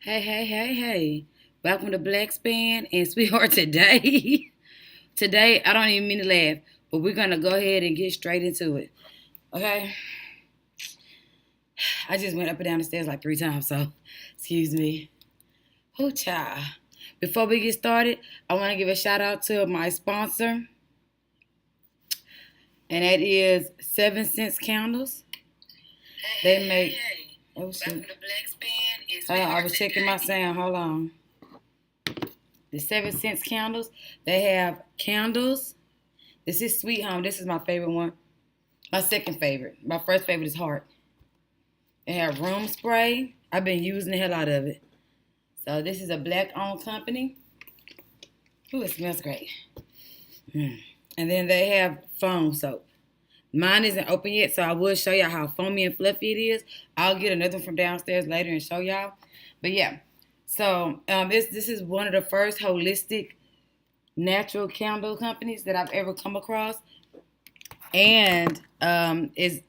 Hey. Welcome to Blackspan and sweetheart today. Today, I don't even mean to laugh, but we're going to go ahead and get straight into it. Okay? I just went up and down the stairs like 3 times, so excuse me. Oh, child. Before we get started, I want to give a shout out to my sponsor, and that is 7 Cents Candles. They make. Oh, shoot. Hold on, I was checking my sound. Hold on. The 7 Cents Candles. They have candles. This is Sweet Home. This is my favorite one. My second favorite. My first favorite is Heart. They have room spray. I've been using the hell out of it. So this is a black-owned company. Ooh, it smells great. And then they have foam soap. Mine isn't open yet, so I will show y'all how foamy and fluffy it is. I'll get another one from downstairs later and show y'all. But yeah, so this is one of the first holistic natural candle companies that I've ever come across, and is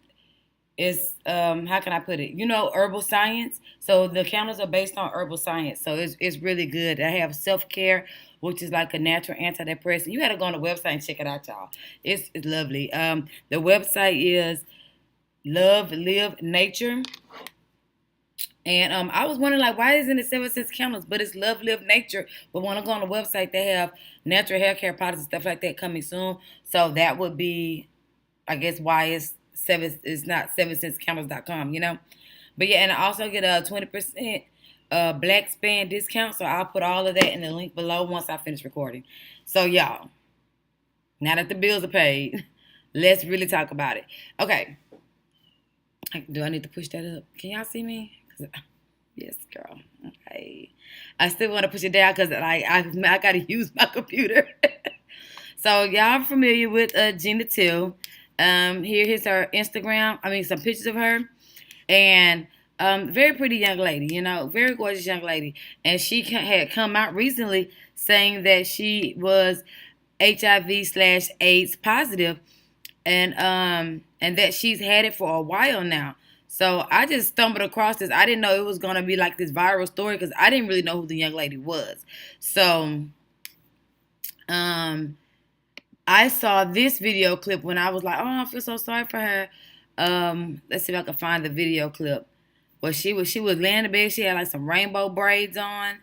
how can I put it? Herbal science. So the candles are based on herbal science. So it's really good. I have self-care, which is like a natural antidepressant. You got to go on the website and check it out, y'all. It's lovely. The website is lovelivenature. And I was wondering, like, why isn't it 7 Cents Candles? But it's Love Live Nature. But when I go on the website, they have natural hair care products and stuff like that coming soon. So that would be, I guess, why it's not 7centscandles.com, But yeah, and I also get a 20% Blackspan discount. So I'll put all of that in the link below once I finish recording. So y'all, now that the bills are paid, let's really talk about it. Okay. Do I need to push that up? Can y'all see me? Yes, girl. Okay. I still want to push it down because I got to use my computer. So y'all familiar with Gena Tew. Here's her Instagram. I mean, some pictures of her. And very pretty young lady, very gorgeous young lady. And she had come out recently saying that she was HIV/AIDS positive, and that she's had it for a while now. So I just stumbled across this. I didn't know it was going to be like this viral story because I didn't really know who the young lady was. So I saw this video clip when I was like, oh, I feel so sorry for her. Let's see if I can find the video clip. Well, she was laying in bed. She had like some rainbow braids on.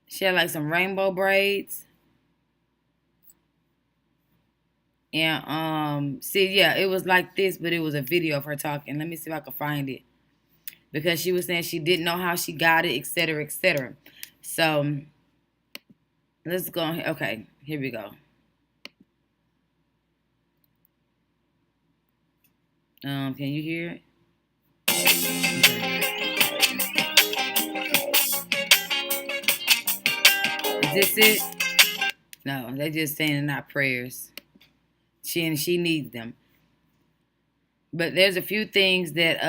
She had like some rainbow braids. And it was like this, but it was a video of her talking. Let me see if I can find it. Because she was saying she didn't know how she got it, etc., etc. So let's go on. Okay, here we go. Can you hear it? Is this it? No, they're just saying they're not prayers. She needs them. But there's a few things that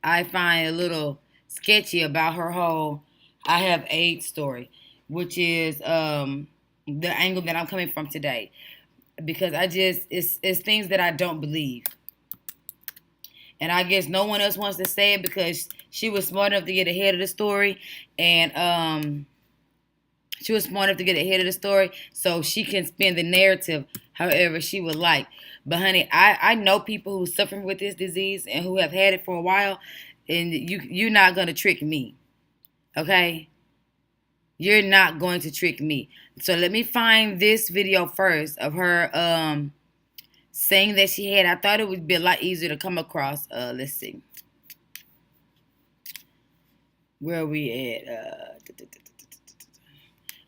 I find a little sketchy about her whole I have AIDS story, which is the angle that I'm coming from today. Because it's things that I don't believe. And I guess no one else wants to say it because she was smart enough to get ahead of the story. And she was smart enough to get ahead of the story so she can spin the narrative however she would like. But honey, I know people who suffer with this disease and who have had it for a while, and you're not going to trick me. Okay? You're not going to trick me. So let me find this video first of her saying that she had. I thought it would be a lot easier to come across. Let's see. Where are we at?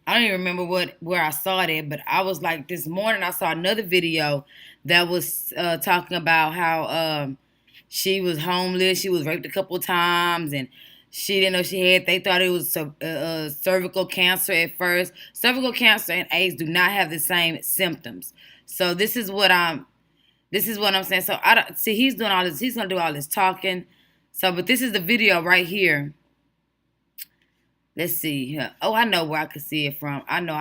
I don't even remember where I saw that, but I was like, this morning I saw another video that was talking about how she was homeless, she was raped a couple of times, and she didn't know she had. They thought it was cervical cancer at first. Cervical cancer and AIDS do not have the same symptoms. So this is what I'm saying. So I don't see he's doing all this. He's gonna do all this talking. So, but this is the video right here. Let's see. Oh, I know where I could see it from. I know.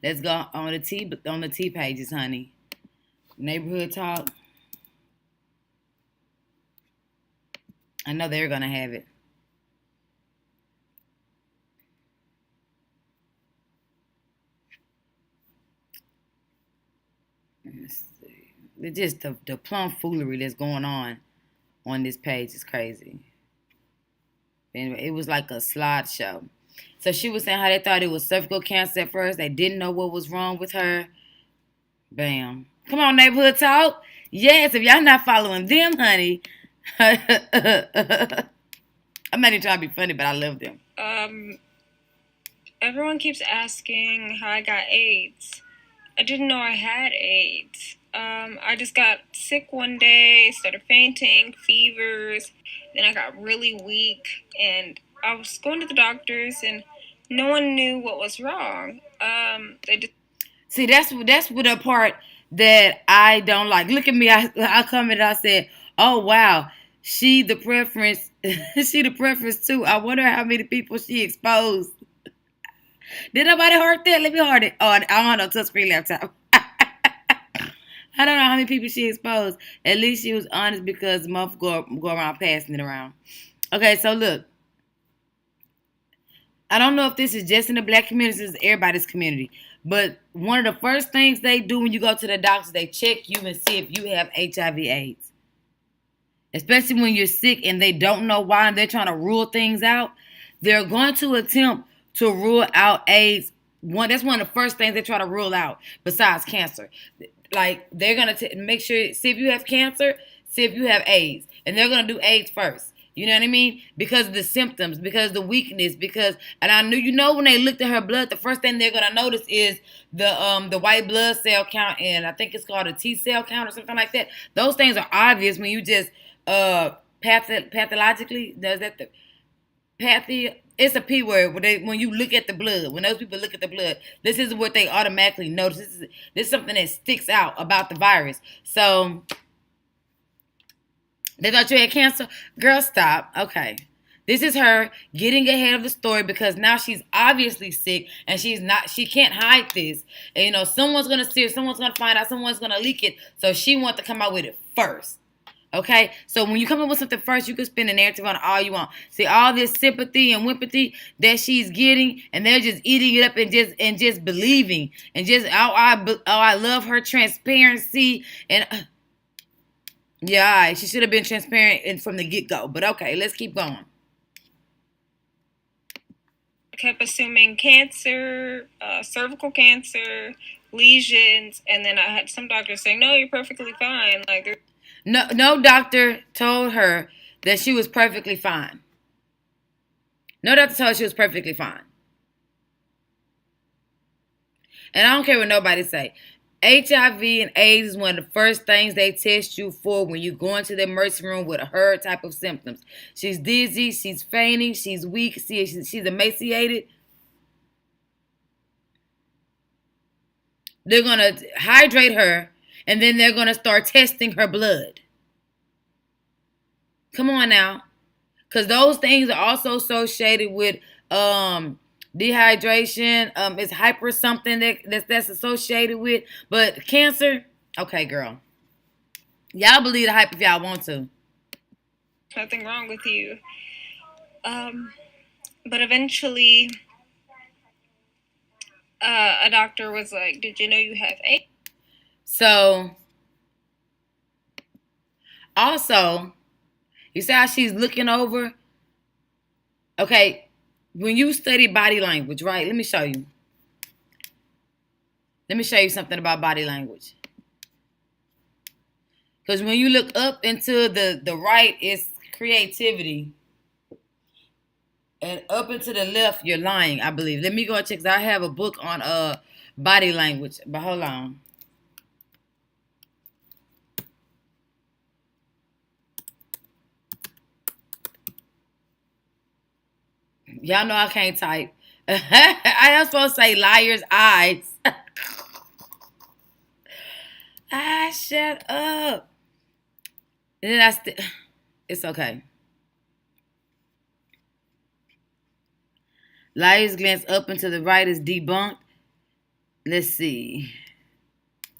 Let's go on the T pages, honey. Neighborhood talk. I know they're gonna have it. Let's see. It's just the plum foolery that's going on this page is crazy. Anyway, it was like a slideshow. So she was saying how they thought it was cervical cancer at first. They didn't know what was wrong with her. Bam. Come on, neighborhood talk. Yes, if y'all not following them, honey. I'm not even trying to be funny, but I love them. Everyone keeps asking how I got AIDS. I didn't know I had AIDS. I just got sick one day, started fainting, fevers, then I got really weak, and I was going to the doctors, and no one knew what was wrong. They just See, that's what the part that I don't like. Look at me. I commented. I said, "Oh wow, she the preference. She the preference too. I wonder how many people she exposed. Did nobody heard that? Let me heard it. Oh, I don't know. Touchscreen laptop. I don't know how many people she exposed. At least she was honest because motherfuckers go around passing it around. Okay, so look. I don't know if this is just in the black community, this is everybody's community. But one of the first things they do when you go to the doctor, they check you and see if you have HIV/AIDS. Especially when you're sick and they don't know why and they're trying to rule things out. They're going to attempt to rule out AIDS. That's one of the first things they try to rule out besides cancer. Like they're gonna make sure, see if you have cancer, see if you have AIDS, and they're gonna do AIDS first. You know what I mean? Because of the symptoms, because of the weakness, and I knew, when they looked at her blood, the first thing they're gonna notice is the white blood cell count, and I think it's called a T cell count or something like that. Those things are obvious when you just pathologically does that the it's a P word when you look at the blood. When those people look at the blood, this is what they automatically notice. This is something that sticks out about the virus. So they thought you had cancer? Girl, stop. Okay. This is her getting ahead of the story because now she's obviously sick and she can't hide this. And someone's gonna see her, someone's gonna find out, someone's gonna leak it. So she wants to come out with it first. Okay, so when you come up with something first, you can spin a narrative on all you want. See all this sympathy and wimpathy that she's getting, and they're just eating it up and just believing and just I love her transparency and yeah, she should have been transparent from the get go. But okay, let's keep going. I kept assuming cancer, cervical cancer, lesions, and then I had some doctors saying, "No, you're perfectly fine." Like no doctor told her that she was perfectly fine. No doctor told her she was perfectly fine. And I don't care what nobody say. HIV and AIDS is one of the first things they test you for when you go into the emergency room with her type of symptoms. She's dizzy, she's fainting, she's weak, she's emaciated. They're going to hydrate her, and then they're going to start testing her blood. Come on now. Because those things are also associated with dehydration. It's hyper something that's associated with. But cancer, okay, girl. Y'all believe the hype if y'all want to. Nothing wrong with you. But eventually, a doctor was like, "Did you know you have AIDS?" So, also, you see how she's looking over? Okay, when you study body language, right? Let me show you. Let me show you something about body language. Because when you look up into the right, it's creativity. And up and to the left, you're lying, I believe. Let me go and check. I have a book on body language. But hold on. Y'all know I can't type. I am supposed to say liar's eyes. Shut up. And then it's okay. Liar's glance up and to the right is debunked. Let's see.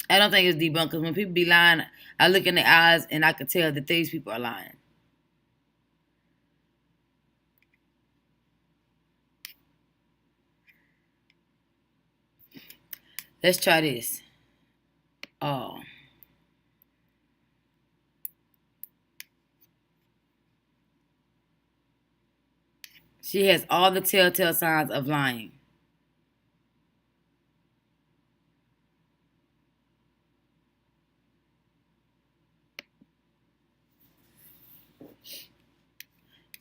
I don't think it's debunked because when people be lying, I look in their eyes and I can tell that these people are lying. Let's try this. Oh. She has all the telltale signs of lying.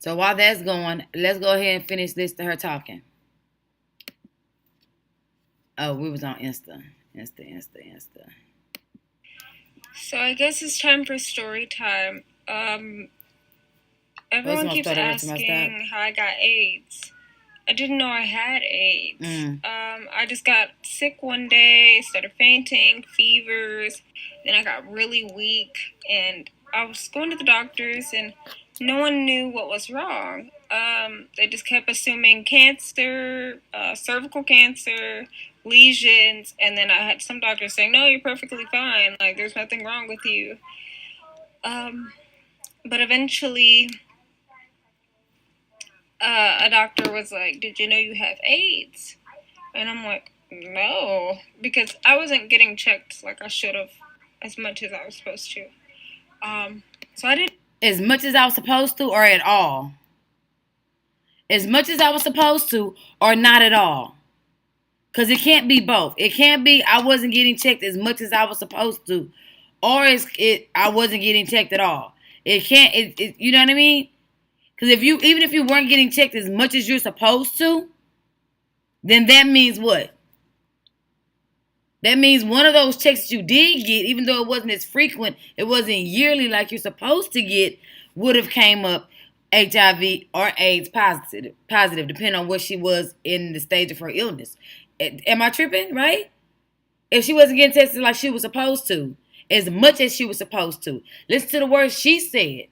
So while that's going, let's go ahead and finish this to her talking. Oh, we was on Insta. Insta. So I guess it's time for story time. Everyone keeps asking how I got AIDS. I didn't know I had AIDS. I just got sick one day, started fainting, fevers, then I got really weak, and I was going to the doctors, and no one knew what was wrong. They just kept assuming cancer, cervical cancer, lesions, and then I had some doctors saying, "No, you're perfectly fine. Like, there's nothing wrong with you." But eventually, a doctor was like, "Did you know you have AIDS?" And I'm like, "No," because I wasn't getting checked like I should have, as much as I was supposed to. So I didn't. As much as I was supposed to, or at all? As much as I was supposed to, or not at all? Because it can't be both. It can't be I wasn't getting checked as much as I was supposed to, or I wasn't getting checked at all. It can't. You know what I mean? Because even if you weren't getting checked as much as you're supposed to, then that means what? That means one of those checks that you did get, even though it wasn't as frequent, it wasn't yearly like you're supposed to get, would have came up HIV or AIDS positive, depending on what she was in the stage of her illness. Am I tripping, right? If she wasn't getting tested like she was supposed to, as much as she was supposed to. Listen to the words she said.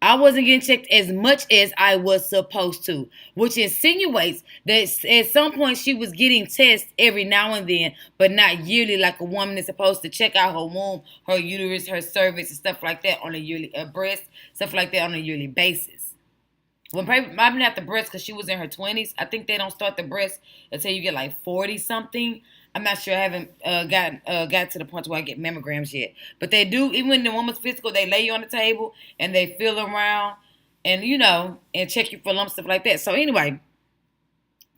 I wasn't getting checked as much as I was supposed to, which insinuates that at some point she was getting tests every now and then, but not yearly like a woman is supposed to check out her womb, her uterus, her cervix, and stuff like that on a yearly breast, stuff like that on a yearly basis. Well, maybe not the breast because she was in her 20s. I think they don't start the breast until you get like 40 something. I'm not sure. I haven't got to the point where I get mammograms yet. But they do, even in the woman's physical, they lay you on the table and they feel around and, and check you for lumps, stuff like that. So anyway,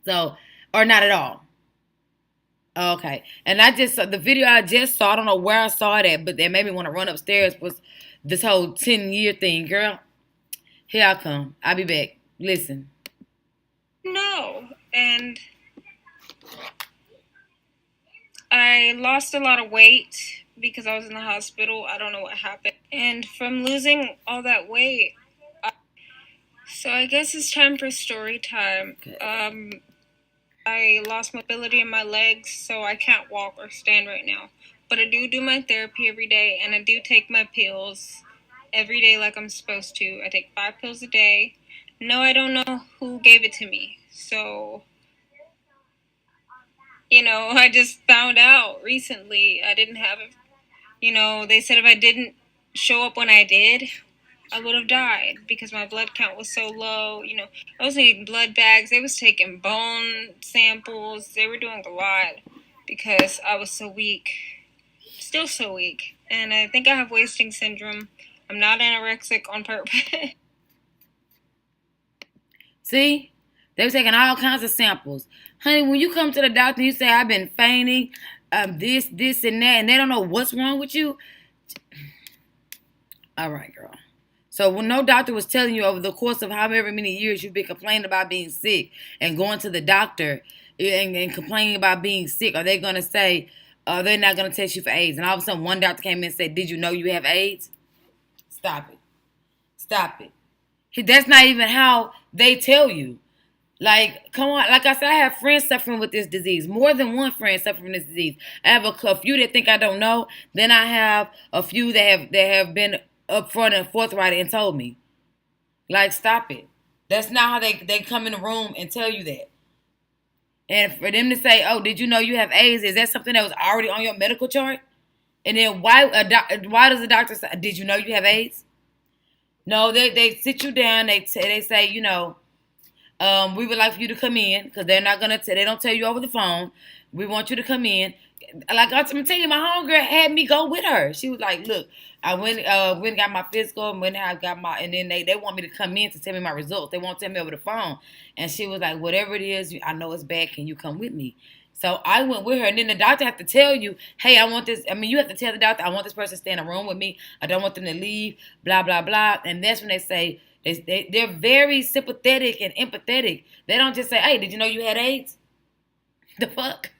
or not at all. Okay. And the video I just saw, I don't know where I saw it at, but that made me want to run upstairs was this whole 10-year thing. Girl, here I come. I'll be back. Listen. No. And I lost a lot of weight because I was in the hospital. I don't know what happened. And from losing all that weight, so I guess it's time for story time. Okay. I lost mobility in my legs, so I can't walk or stand right now. But I do my therapy every day, and I do take my pills every day like I'm supposed to. I take 5 pills a day. No, I don't know who gave it to me. So, I just found out recently I didn't have it. They said if I didn't show up when I did, I would have died because my blood count was so low. I was needing blood bags. They was taking bone samples. They were doing a lot because I was so weak. Still so weak. And I think I have wasting syndrome. I'm not anorexic on purpose. See? They were taking all kinds of samples. Honey, when you come to the doctor and you say, I've been fainting, this, and that, and they don't know what's wrong with you. All right, girl. So when no doctor was telling you over the course of however many years you've been complaining about being sick and going to the doctor and complaining about being sick, are they going to say, they're not going to test you for AIDS? And all of a sudden one doctor came in and said, did you know you have AIDS? Stop it. Stop it. That's not even how they tell you. Like, come on. Like I said, I have friends suffering with this disease. More than one friend suffering from this disease. I have a few that think I don't know. Then I have a few that have been upfront and forthright and told me. Like, stop it. That's not how they come in the room and tell you that. And for them to say, oh, did you know you have AIDS? Is that something that was already on your medical chart? And then why does the doctor say, did you know you have AIDS? No, they sit you down. They say, we would like for you to come in because they're not they don't tell you over the phone. We want you to come in. Like I'm telling you, my homegirl had me go with her. She was like, "Look, I went and got my physical, and when I got my, and then they want me to come in to tell me my results. They won't tell me over the phone." And she was like, "Whatever it is, I know it's bad. Can you come with me?" So I went with her, and then the doctor have to tell you, "Hey, I want this." I mean, you have to tell the doctor, "I want this person to stay in a room with me. I don't want them to leave." Blah blah blah. And that's when they say they're very sympathetic and empathetic. They don't just say, "Hey, did you know you had AIDS?" The fuck.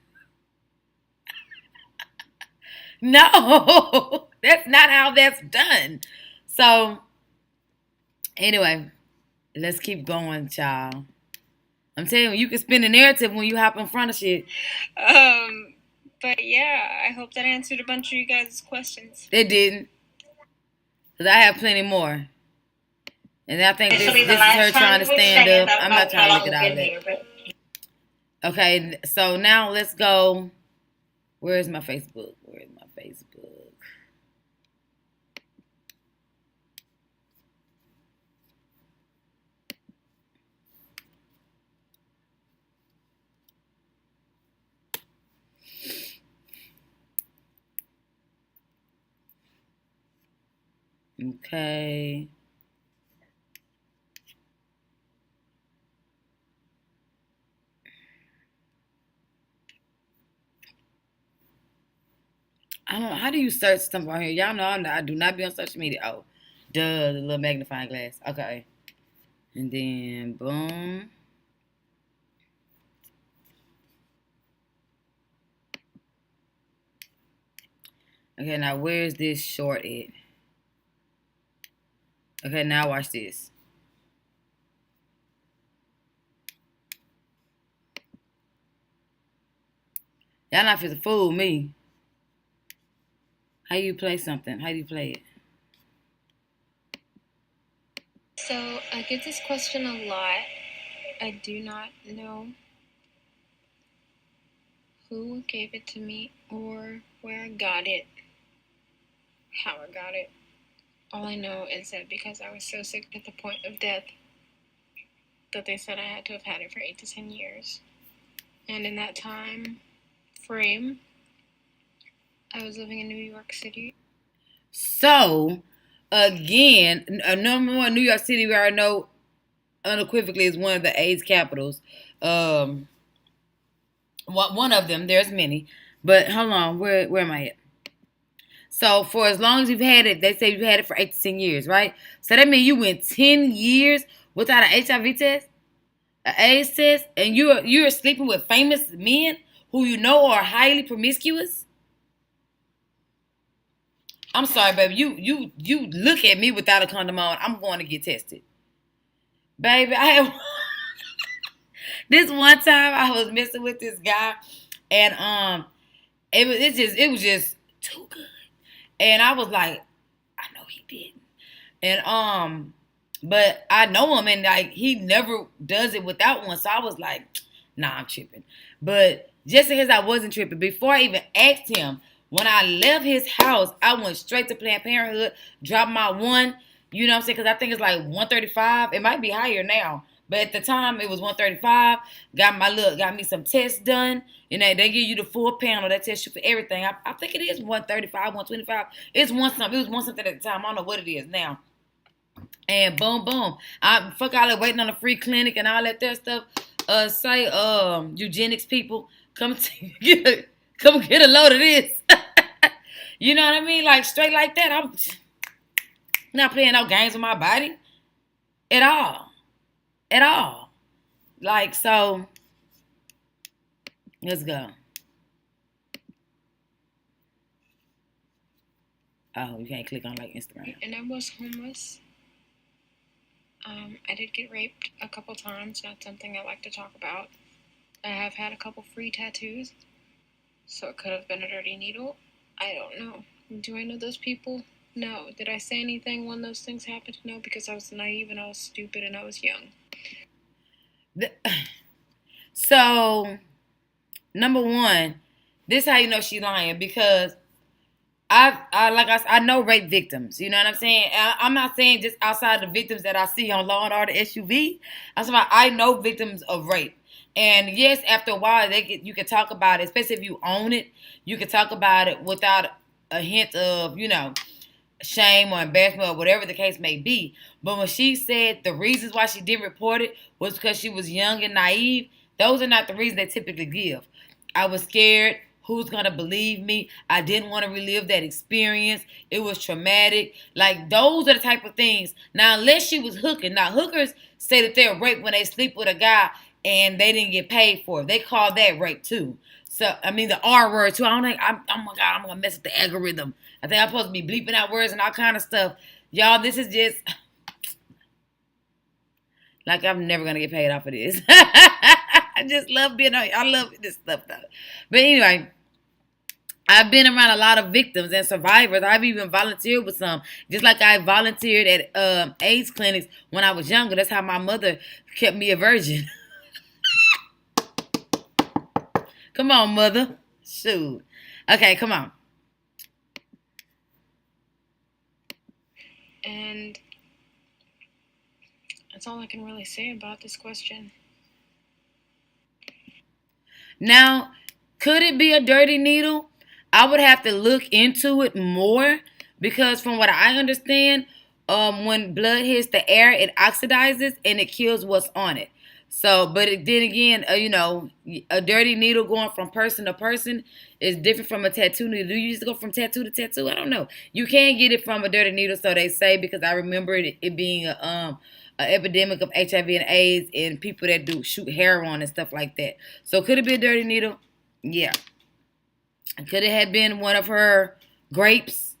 No, that's not how that's done. So, anyway, let's keep going, child. I'm telling you, you can spin a narrative when you hop in front of shit. But yeah, I hope that answered a bunch of you guys' questions. It didn't. Because I have plenty more. And I think this is her trying to stand up. I'm not trying to look at all that. Okay, so now let's go. Where's my Facebook? Where's my Facebook? Okay. I don't know. How do you search stuff on here? Y'all know I do not be on social media. Oh, duh, the little magnifying glass. Okay. And then, boom. Okay, now where's this short at? Okay, now watch this. Y'all not finna fool me. How you play something? How do you play it? So I get this question a lot. I do not know who gave it to me or where I got it, how I got it. All I know is that because I was so sick at the point of death that they said I had to have had it for 8 to 10 years. And in that time frame, I was living in New York City. So, again, number one, New York City, where I know unequivocally is one of the AIDS capitals. One of them. There's many, but hold on. Where am I at? So, for as long as you've had it, they say you've had it for 8 to 10 years, right? So that means you went 10 years without an HIV test, an AIDS test, and you're sleeping with famous men who you know are highly promiscuous. I'm sorry, baby. You look at me without a condom on. I'm going to get tested, baby. I have this one time I was messing with this guy, and it was just too good, and I was like, I know he didn't, and but I know him, and like he never does it without one, so I was like, nah, I'm tripping, but just in case I wasn't tripping, before I even asked him. When I left his house, I went straight to Planned Parenthood, dropped my one, you know what I'm saying? Because I think it's like 135. It might be higher now. But at the time, it was 135. Got me some tests done. You know, they give you the full panel that tests you for everything. I think it is 135, 125. It's one something. It was one something at the time. I don't know what it is now. And boom, boom. I fuck all that waiting on a free clinic and all that there stuff. Say eugenics people, come come get a load of this. You know what I mean? Like straight like that. I'm not playing no games with my body at all. At all. Like, so let's go. Oh, you can't click on like Instagram. And I was homeless. I did get raped a couple times. Not something I like to talk about. I have had a couple free tattoos. So it could have been a dirty needle. I don't know. Do I know those people? No. Did I say anything when those things happened? No, because I was naive and I was stupid and I was young. So, number one, this how you know she lying, because I know rape victims. You know what I'm saying? I'm not saying just outside the victims that I see on Law and Order SUV. I'm talking about I know victims of rape. And yes, after a while, you can talk about it, especially if you own it. You can talk about it without a hint of, shame or embarrassment or whatever the case may be. But when she said the reasons why she didn't report it was because she was young and naive, those are not the reasons they typically give. I was scared. Who's going to believe me? I didn't want to relive that experience. It was traumatic. Like, those are the type of things. Now, unless she was hooking. Now, hookers say that they're raped when they sleep with a guy and they didn't get paid for it. They call that rape, too. So, I mean, the R word, too. I don't think, oh my God, I'm going to mess with the algorithm. I think I'm supposed to be bleeping out words and all kind of stuff. Y'all, this is just, like, I'm never going to get paid off of this. I just love being on. I love this stuff, though. But anyway, I've been around a lot of victims and survivors. I've even volunteered with some. Just like I volunteered at AIDS clinics when I was younger. That's how my mother kept me a virgin. Come on, mother. Shoot. Okay, come on. And that's all I can really say about this question. Now, could it be a dirty needle? I would have to look into it more because from what I understand, when blood hits the air, it oxidizes and it kills what's on it. So, but then again, a dirty needle going from person to person is different from a tattoo needle. Do you used to go from tattoo to tattoo? I don't know. You can get it from a dirty needle, so they say, because I remember it being an epidemic of HIV and AIDS and people that do shoot heroin and stuff like that. So could it be a dirty needle? Yeah. Could it have been one of her grapes?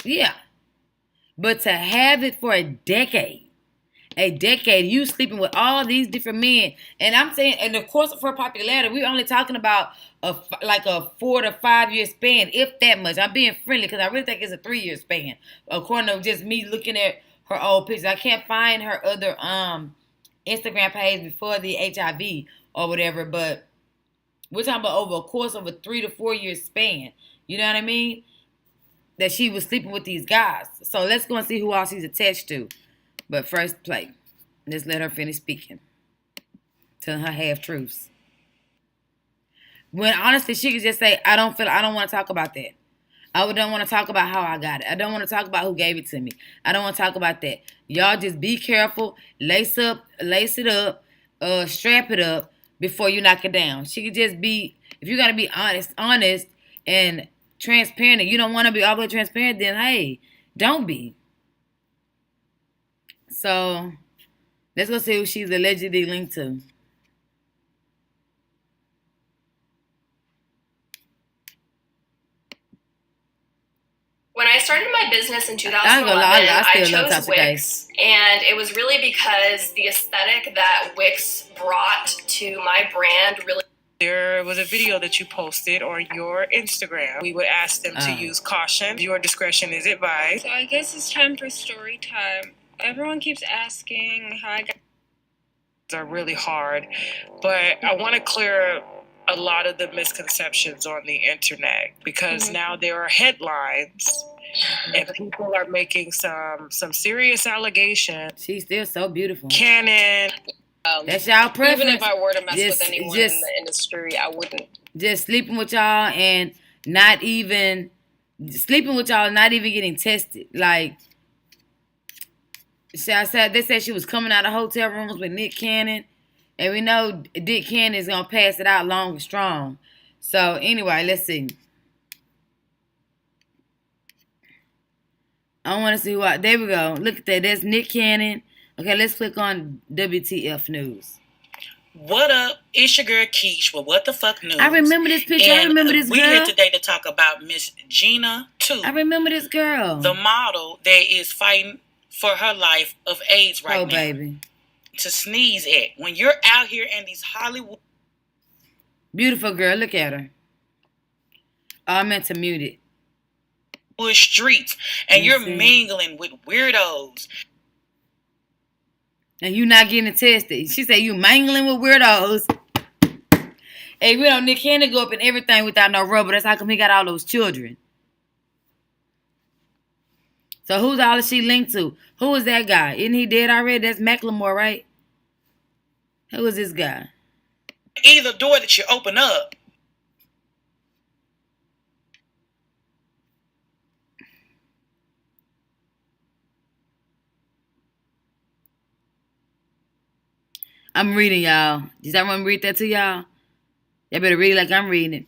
Yeah. But to have it for a decade, you sleeping with all these different men, and I'm saying, in the course of her popularity, we're only talking about a 4 to 5 year span, if that much. I'm being friendly because I really think it's a 3-year span, according to just me looking at her old pictures. I can't find her other Instagram page before the HIV or whatever, but we're talking about over a course of a 3 to 4 year span. You know what I mean? That she was sleeping with these guys. So let's go and see who else she's attached to. But first, play. Let's let her finish speaking. Telling her half truths. When honestly, she could just say, I don't want to talk about that. I don't want to talk about how I got it. I don't want to talk about who gave it to me. I don't want to talk about that. Y'all just be careful. Lace it up, strap it up before you knock it down. She could just be, if you got to be honest and transparent, and you don't want to be all the way transparent, then hey, don't be. So, let's go see who she's allegedly linked to. When I started my business in 2011, I chose Wix, and it was really because the aesthetic that Wix brought to my brand really... There was a video that you posted on your Instagram. We would ask them to use caution. Your discretion is advised. So I guess it's time for story time. Everyone keeps asking how I got... Are really hard, but I want to clear a lot of the misconceptions on the internet, because now there are headlines and people are making some serious allegations. She's still so beautiful. Canon. That's y'all preference. Even if I were to mess with anyone in the industry, I wouldn't. Just sleeping with y'all and not even getting tested. Like, they said she was coming out of hotel rooms with Nick Cannon. And we know Dick Cannon is going to pass it out long and strong. So, anyway, let's see. I want to see there we go. Look at that. That's Nick Cannon. Okay, let's click on WTF News. What up? It's your girl Keish with What the Fuck News. I remember this picture. And I remember this girl. We're here today to talk about Miss Gena Tew. I remember this girl. The model that is fighting for her life of AIDS right now. Oh, baby. To sneeze at. When you're out here in these Hollywood... Beautiful girl. Look at her. Oh, I meant to mute it. Streets. And you're mingling with weirdos. And you not getting tested. She said you mingling with weirdos. Hey, we know Nick Cannon go up in everything without no rubber. That's how come he got all those children. So who's all is she linked to? Who is that guy? Isn't he dead already? That's Macklemore, right? Who is this guy? Either door that you open up. I'm reading, y'all. Does everyone read that to y'all? Y'all better read it like I'm reading it.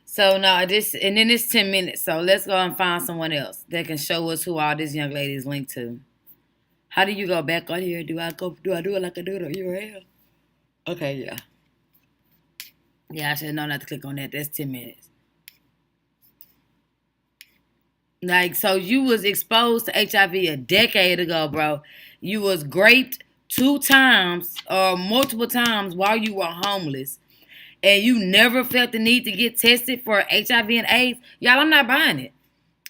So no, and then it's 10 minutes. So let's go and find someone else that can show us who all this young lady is linked to. How do you go back on here? Do I do it like I do the URL? Okay, yeah. Yeah, I should know not to click on that. That's 10 minutes. Like, so you was exposed to HIV a decade ago, bro. You was raped 2 times or multiple times while you were homeless. And you never felt the need to get tested for HIV and AIDS. Y'all, I'm not buying it.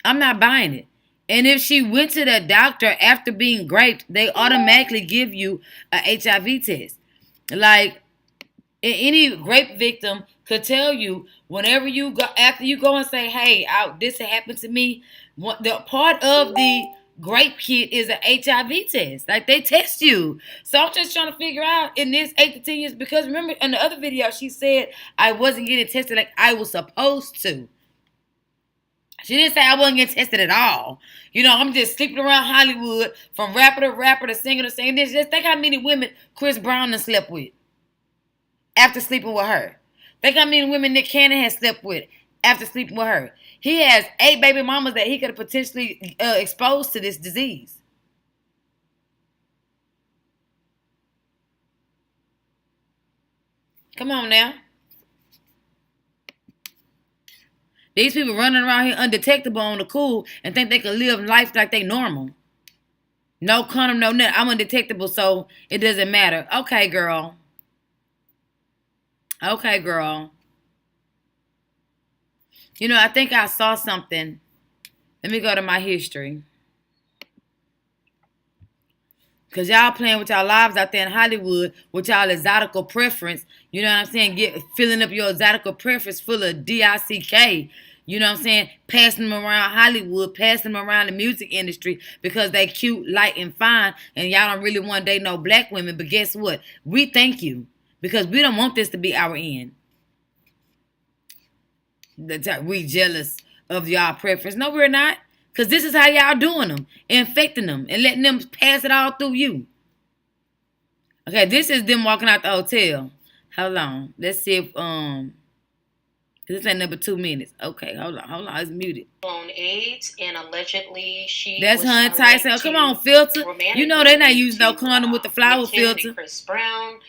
I'm not buying it. And if she went to the doctor after being raped, they automatically give you a HIV test. Like, any rape victim could tell you whenever you go, after you go and say, hey, this happened to me, the part of the rape kit is an HIV test. Like, they test you. So I'm just trying to figure out in this 8 to 10 years, because remember in the other video, she said I wasn't getting tested like I was supposed to. She didn't say I wasn't getting tested at all. You know, I'm just sleeping around Hollywood from rapper to rapper to singer to singer. Just think how many women Chris Brown has slept with after sleeping with her. Think how many women Nick Cannon has slept with after sleeping with her. He has 8 baby mamas that he could have potentially exposed to this disease. Come on now. These people running around here undetectable on the cool and think they can live life like they normal. No condom, no nothing. I'm undetectable, so it doesn't matter. Okay, girl. Okay, girl. You know, I think I saw something. Let me go to my history. Because y'all playing with y'all lives out there in Hollywood with y'all exotical preference. You know what I'm saying? Filling up your exotical preference full of DICK. You know what I'm saying? Passing them around Hollywood, passing them around the music industry because they cute, light, and fine. And y'all don't really want to date no black women. But guess what? We thank you. Because we don't want this to be our end. We jealous of y'all preference. No, we're not. Because this is how y'all doing them. Infecting them. And letting them pass it all through you. Okay, this is them walking out the hotel. Hold on. Let's see if, this ain't number 2 minutes. Okay, hold on. It's muted. AIDS, and allegedly she. That's her and Tyson. Come on, filter. You know they're not using no condom with the flower filter. Chris Brown.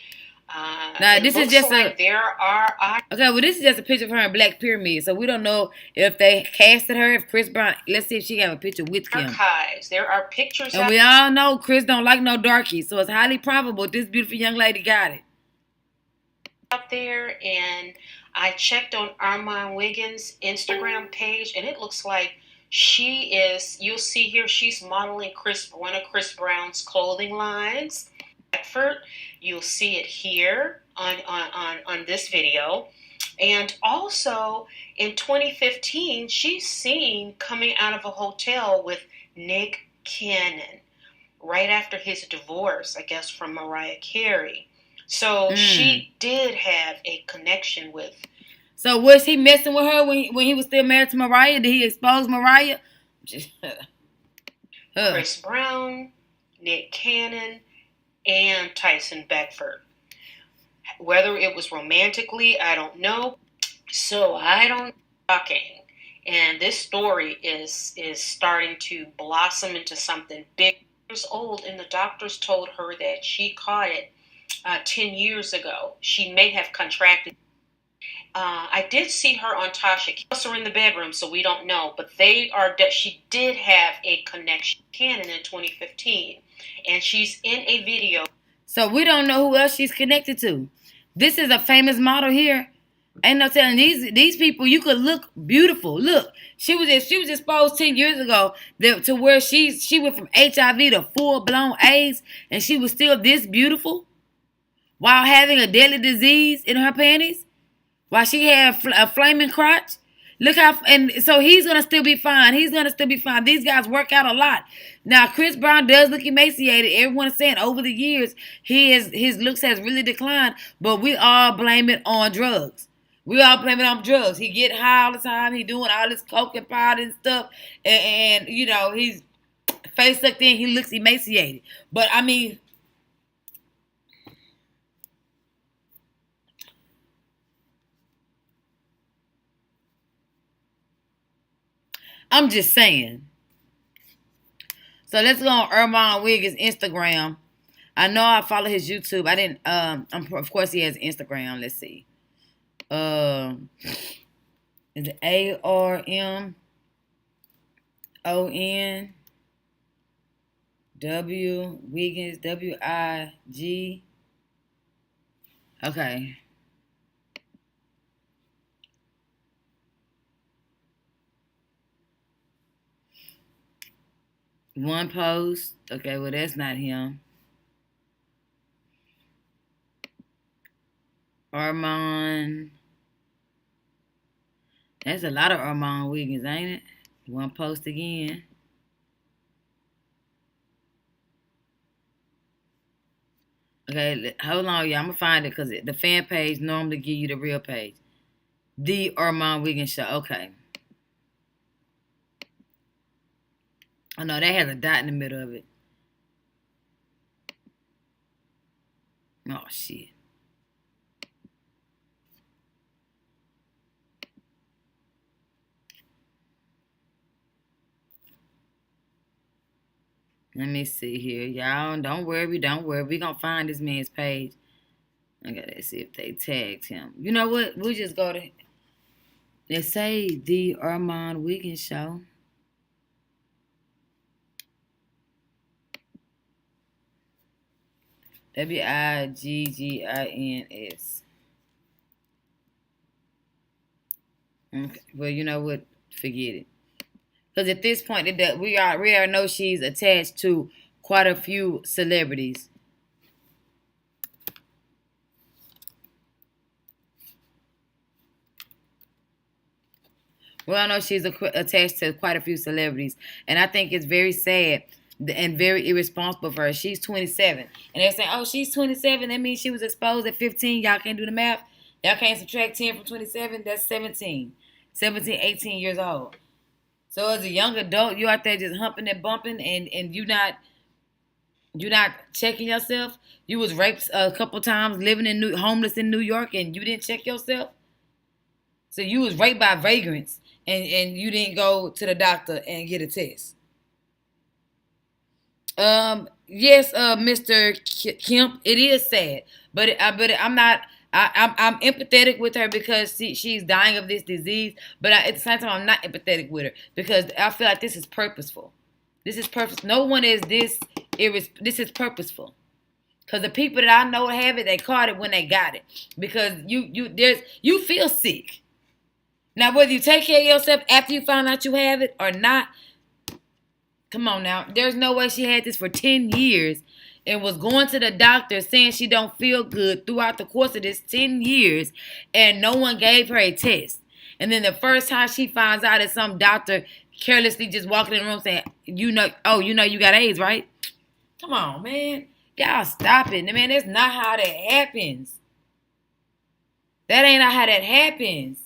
Now this is just like there are okay. Well, this is just a picture of her in Black Pyramid, so we don't know if they casted her. If Chris Brown, let's see if she have a picture with him. Archives. There are pictures. And we all know Chris don't like no darkies, so it's highly probable this beautiful young lady got it. Up there, and I checked on Armand Wiggins' Instagram page, and it looks like she is. You'll see here she's modeling one of Chris Brown's clothing lines. Effort. You'll see it here on this video. And also in 2015, she's seen coming out of a hotel with Nick Cannon right after his divorce, I guess, from Mariah Carey. So she did have a connection with. So was he messing with her when he was still married to Mariah? Did he expose Mariah? Chris Brown, Nick Cannon, and Tyson Beckford. Whether it was romantically, I don't know. So I don't talking. And this story is starting to blossom into something big. Years old, and the doctors told her that she caught it 10 years ago. She may have contracted. I did see her on Tasha. Also in the bedroom, so we don't know. But she did have a connection with Cannon in 2015. And she's in a video. So we don't know who else she's connected to. This is a famous model here. Ain't no telling these people. You could look beautiful. Look, she was exposed 10 years ago to where she went from HIV to full blown AIDS, and she was still this beautiful while having a deadly disease in her panties, while she had a flaming crotch. Look how, and so he's gonna still be fine. He's gonna still be fine. These guys work out a lot. Now, Chris Brown does look emaciated. Everyone's saying over the years his looks has really declined, but we all blame it on drugs. We all blame it on drugs. He get high all the time. He doing all this coke and pot and stuff, and you know he's face sucked in. He looks emaciated. But I mean, I'm just saying. So let's go on Erman Wiggins' Instagram. I know I follow his YouTube. I didn't. Of course, he has Instagram. Let's see. Is it ARMON W Wiggins WIG? Okay. One post. Okay, well that's not him. Armand. That's a lot of Armand Wiggins, ain't it? One post again. Okay, hold on, y'all. I'm gonna find it because the fan page normally give you the real page. The Armand Wiggins Show. Okay. Oh no, that has a dot in the middle of it. Oh shit. Let me see here. Y'all, don't worry. We gonna find this man's page. I gotta see if they tagged him. You know what? We'll just go to, let's say the Armand Wiggins Show. WIGGINS. Okay. Well, you know what? Forget it. Because at this point, we already know she's attached to quite a few celebrities. Well, I know she's attached to quite a few celebrities. And I think it's very sad and very irresponsible for her. She's 27. And they're saying, oh, she's 27. That means she was exposed at 15. Y'all can't do the math. Y'all can't subtract 10 from 27. That's 17. 17, 18 years old. So as a young adult, you out there just humping and bumping, and you're not checking yourself. You was raped a couple times, living homeless in New York, and you didn't check yourself. So you was raped by vagrants, and you didn't go to the doctor and get a test. Yes, Mr. Kemp, it is sad, but I'm not. I'm empathetic with her because she's dying of this disease, but at the same time, I'm not empathetic with her because I feel like this is purposeful. This is purpose. No one is this. This is purposeful. Because the people that I know have it, they caught it when they got it. Because you feel sick. Now, whether you take care of yourself after you find out you have it or not, come on now. There's no way she had this for 10 years and was going to the doctor saying she don't feel good throughout the course of this 10 years, and no one gave her a test. And then the first time she finds out is some doctor carelessly just walking in the room saying, you know you got AIDS, right? Come on, man. Y'all stop it. Man, that's not how that happens. That ain't how that happens.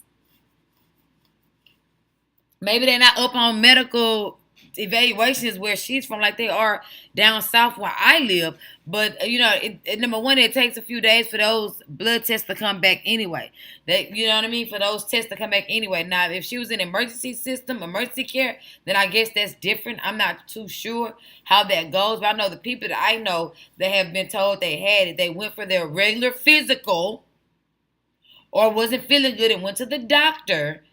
Maybe they're not up on medical evaluations where she's from like they are down south where I live. But, number one, it takes a few days for those blood tests to come back anyway. You know what I mean? For those tests to come back anyway. Now, if she was in emergency care, then I guess that's different. I'm not too sure how that goes. But I know the people that I know that have been told they had it, they went for their regular physical or wasn't feeling good and went to the doctor.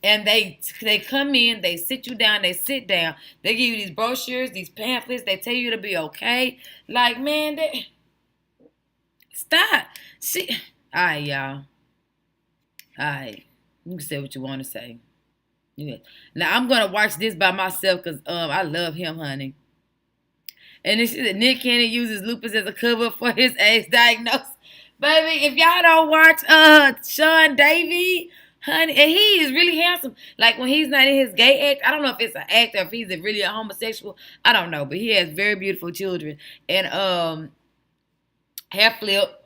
And they come in, they sit you down, they sit down. They give you these brochures, these pamphlets. They tell you to be okay. Like, man, stop. See, all right, y'all. All right. You can say what you want to say. Yeah. Now, I'm going to watch this by myself because I love him, honey. And this is that Nick Cannon uses lupus as a cover for his AIDS diagnosis. Baby, if y'all don't watch Sean Davey, honey, and he is really handsome. Like when he's not in his gay act, I don't know if it's an act or if he's really a homosexual. I don't know, but he has very beautiful children. And hair flip.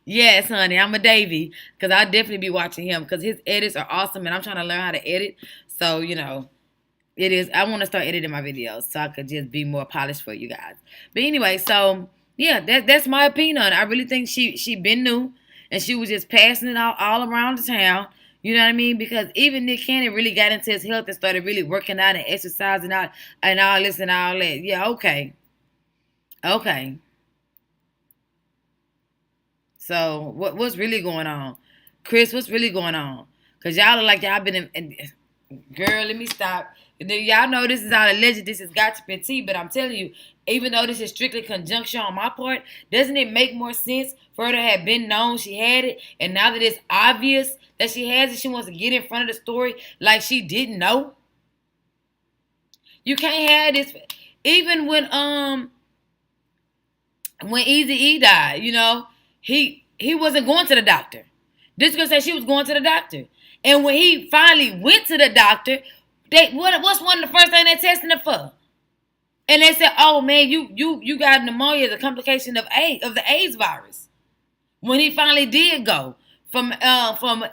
Yes, honey, I'm a Davy because I'll definitely be watching him because his edits are awesome, and I'm trying to learn how to edit. So it is. I want to start editing my videos so I could just be more polished for you guys. But anyway, so yeah, that's my opinion on it. I really think she been new, and she was just passing it all around the town. You know what I mean? Because even Nick Cannon really got into his health and started really working out and exercising out and all this and all that. Yeah, okay. So what's really going on? Chris, what's really going on? Because y'all look like y'all been girl, let me stop. Y'all know this is all alleged. This has got to be tea, but I'm telling you, even though this is strictly conjunction on my part, doesn't it make more sense for her to have been known she had it, and now that it's obvious that she has it, she wants to get in front of the story like she didn't know? You can't have this. Even when Eazy-E died, he wasn't going to the doctor. This girl said she was going to the doctor. And when he finally went to the doctor, what's one of the first things they testing him for? And they said, "Oh man, you got pneumonia as a complication of the AIDS virus." When he finally did go from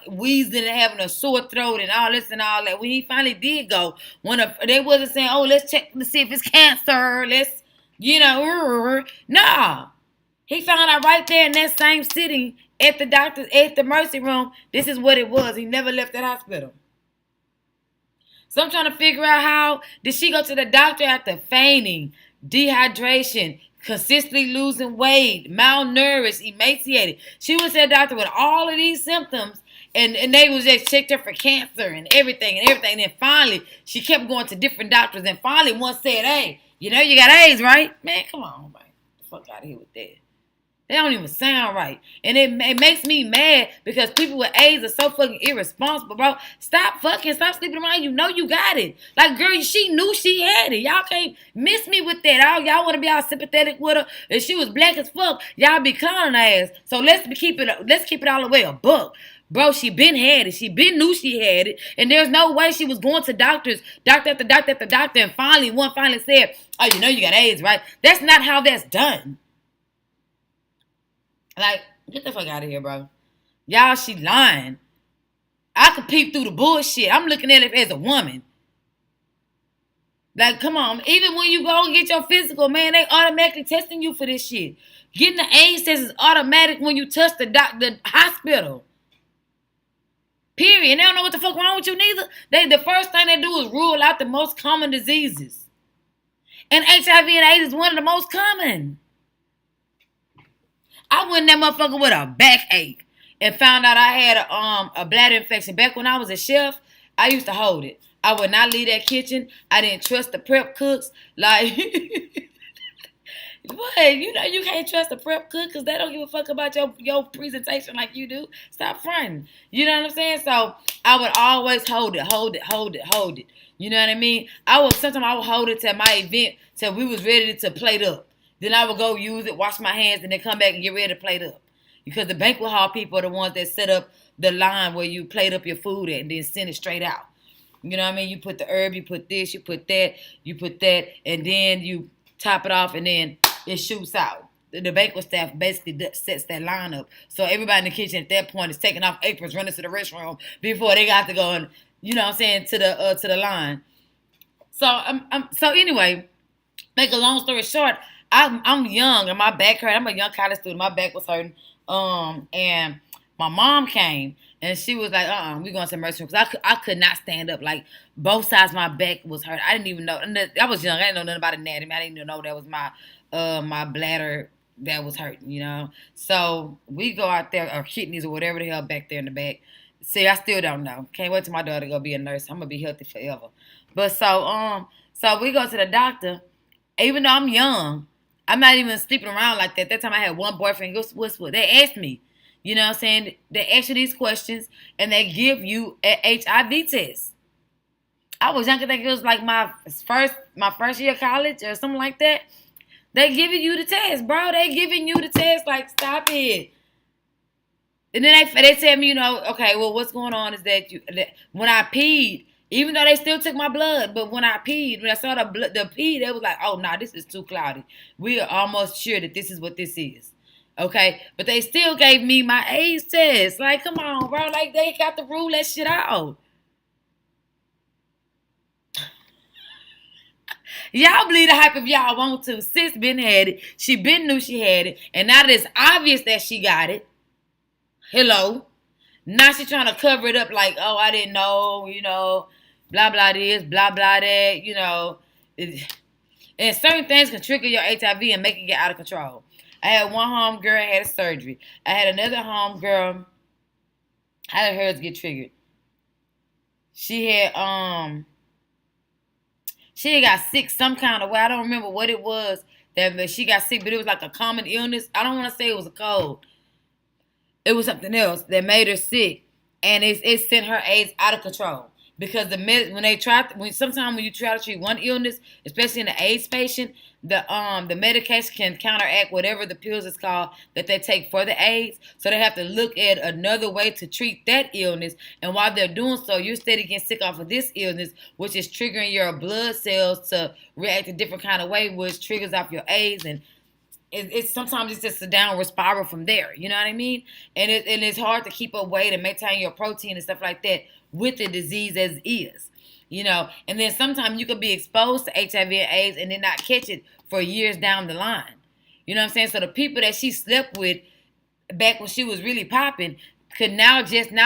wheezing and having a sore throat and all this and all that, when he finally did go, they wasn't saying, "Oh, let's check to see if it's cancer." Nah. He found out right there in that same sitting at the emergency room. This is what it was. He never left that hospital. So I'm trying to figure out how did she go to the doctor after fainting, dehydration, consistently losing weight, malnourished, emaciated. She went to the doctor with all of these symptoms, and they was just checked her for cancer and everything. And then finally, she kept going to different doctors, and finally one said, "Hey, you got AIDS, right?" Man, come on, man. Get the fuck out of here with that. They don't even sound right. And it makes me mad because people with AIDS are so fucking irresponsible, bro. Stop sleeping around. You know you got it. Like, girl, she knew she had it. Y'all can't miss me with that. Y'all want to be all sympathetic with her. If she was black as fuck, y'all be clowning her ass. So let's keep it all the way a buck. Bro, she been had it. She been knew she had it. And there's no way she was going to doctor after doctor, and finally said, "Oh, you know you got AIDS, right?" That's not how that's done. Like, get the fuck out of here, bro. Y'all, she lying. I could peep through the bullshit. I'm looking at it as a woman. Like, come on. Even when you go and get your physical, man, they automatically testing you for this shit. Getting the AIDS test is automatic when you touch the hospital. Period. And they don't know what the fuck wrong with you neither. The first thing they do is rule out the most common diseases. And HIV and AIDS is one of the most common. I went in that motherfucker with a backache and found out I had a bladder infection. Back when I was a chef, I used to hold it. I would not leave that kitchen. I didn't trust the prep cooks. Like, but you can't trust the prep cook because they don't give a fuck about your presentation like you do. Stop fronting. You know what I'm saying? So I would always hold it. You know what I mean? Sometimes I would hold it till my event till we was ready to plate up. Then I would go use it, wash my hands, and then come back and get ready to plate up. Because the banquet hall people are the ones that set up the line where you plate up your food at and then send it straight out. You know what I mean? You put the herb, you put this, you put that, and then you top it off, and then it shoots out. The banquet staff basically sets that line up. So everybody in the kitchen at that point is taking off aprons, running to the restroom before they got to go and, you know what I'm saying, to the line. So anyway, make a long story short, I'm young and my back hurt. I'm a young college student. My back was hurting. And my mom came and she was like, we going to the emergency room. Because I could not stand up. Like, both sides of my back was hurt. I didn't even know. I was young. I didn't know nothing about anatomy. I didn't even know that was my bladder that was hurting, So we go out there, or kidneys or whatever the hell back there in the back. See, I still don't know. Can't wait till my daughter go be a nurse. I'm going to be healthy forever. But so we go to the doctor. Even though I'm young, I'm not even sleeping around like that. That time I had one boyfriend. What's what? They asked me, you know what I'm saying? They ask you these questions and they give you an HIV test. I was young. I think it was like my first year of college or something like that. They giving you the test, bro. They giving you the test. Like, stop it. And then they tell me, okay, well, what's going on is that when I peed, even though they still took my blood, but when I peed, when I saw the pee, they was like, oh, nah, this is too cloudy. We are almost sure that this is what this is. Okay? But they still gave me my AIDS test. Like, come on, bro. Like, they got to rule that shit out. Y'all believe the hype if y'all want to. Sis been had it. She been knew she had it. And now that it's obvious that she got it. Hello. Now she trying to cover it up like, oh, I didn't know, blah, blah this, blah, blah that, And certain things can trigger your HIV and make it get out of control. I had one home girl had a surgery. I had another home girl, how did hers get triggered? She had got sick some kind of way. I don't remember what it was that she got sick, but it was like a common illness. I don't want to say it was a cold. It was something else that made her sick, and it sent her AIDS out of control. Because sometimes when you try to treat one illness, especially in an AIDS patient, the medication can counteract whatever the pills is called that they take for the AIDS. So they have to look at another way to treat that illness. And while they're doing so, you're steady getting sick off of this illness, which is triggering your blood cells to react a different kind of way, which triggers off your AIDS. And it's sometimes it's just a downward spiral from there. You know what I mean? And it's hard to keep up weight and maintain your protein and stuff like that with the disease as is. And then sometimes you could be exposed to HIV and AIDS and then not catch it for years down the line. You know what I'm saying? So the people that she slept with back when she was really popping could now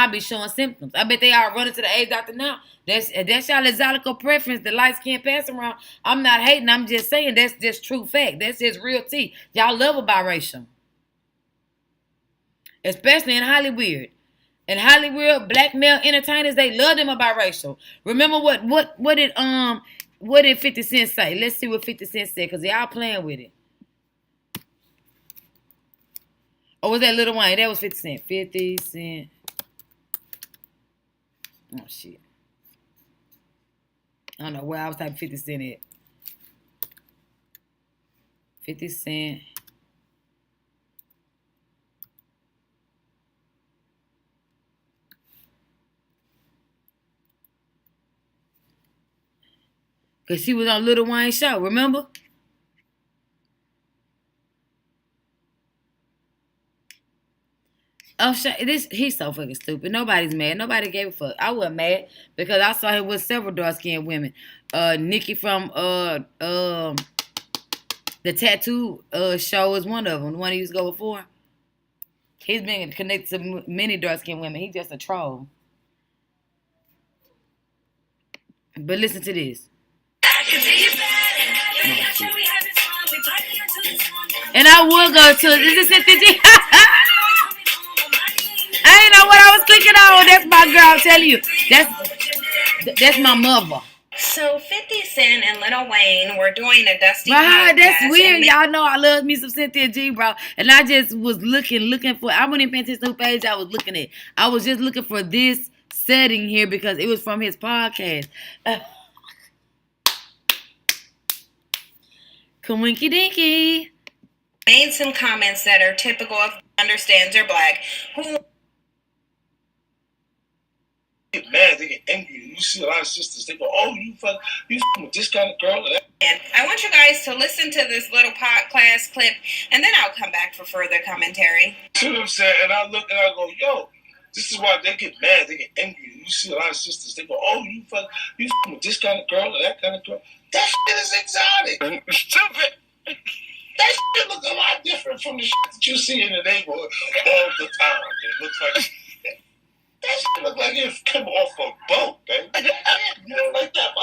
be showing symptoms. I bet they are running to the AIDS doctor now. That's y'all exotic preference. The lights can't pass around. I'm not hating. I'm just saying that's just true fact. That's just real tea. Y'all love a biracial. Especially in Hollywood. In Hollywood, black male entertainers, they love them a biracial. Remember what did 50 Cent say? Let's see what 50 Cent said, because y'all playing with it. Or was that Lil Wayne? That was 50 Cent. 50 Cent. Oh, shit. I don't know where I was typing 50 Cent at. 50 Cent. Because she was on Lil Wayne's show, remember? Oh, he's so fucking stupid. Nobody's mad. Nobody gave a fuck. I wasn't mad because I saw him with several dark-skinned women. Nikki from the tattoo show is one of them. The one he used to go before. He's been connected to many dark-skinned women. He's just a troll. But listen to this. And I will go to, is this CynthiaG? I ain't know what I was clicking on. That's my girl, I'm telling you. That's my mother. So 50 Cent and Lil Wayne were doing a Dusty podcast. That's weird. Y'all know I love me some CynthiaG, bro. And I just was looking for, I wasn't even paying attention to the page I was looking at. I was just looking for this setting here because it was from his podcast. Kawinky dinky. Made some comments that are typical of understands they're black. Who get mad, they get angry. You see a lot of sisters, they go, "Oh, you with this kind of girl." And I want you guys to listen to this little podcast clip, and then I'll come back for further commentary. See what I'm saying? And I look and I go, "Yo, this is why they get mad, they get angry." You see a lot of sisters, they go, "Oh, you with this kind of girl or that kind of girl." That shit is exotic. Stupid. That shit look a lot different from the shit that you see in the neighborhood all the time. It looks like that shit look like it come off a boat, baby. You don't like that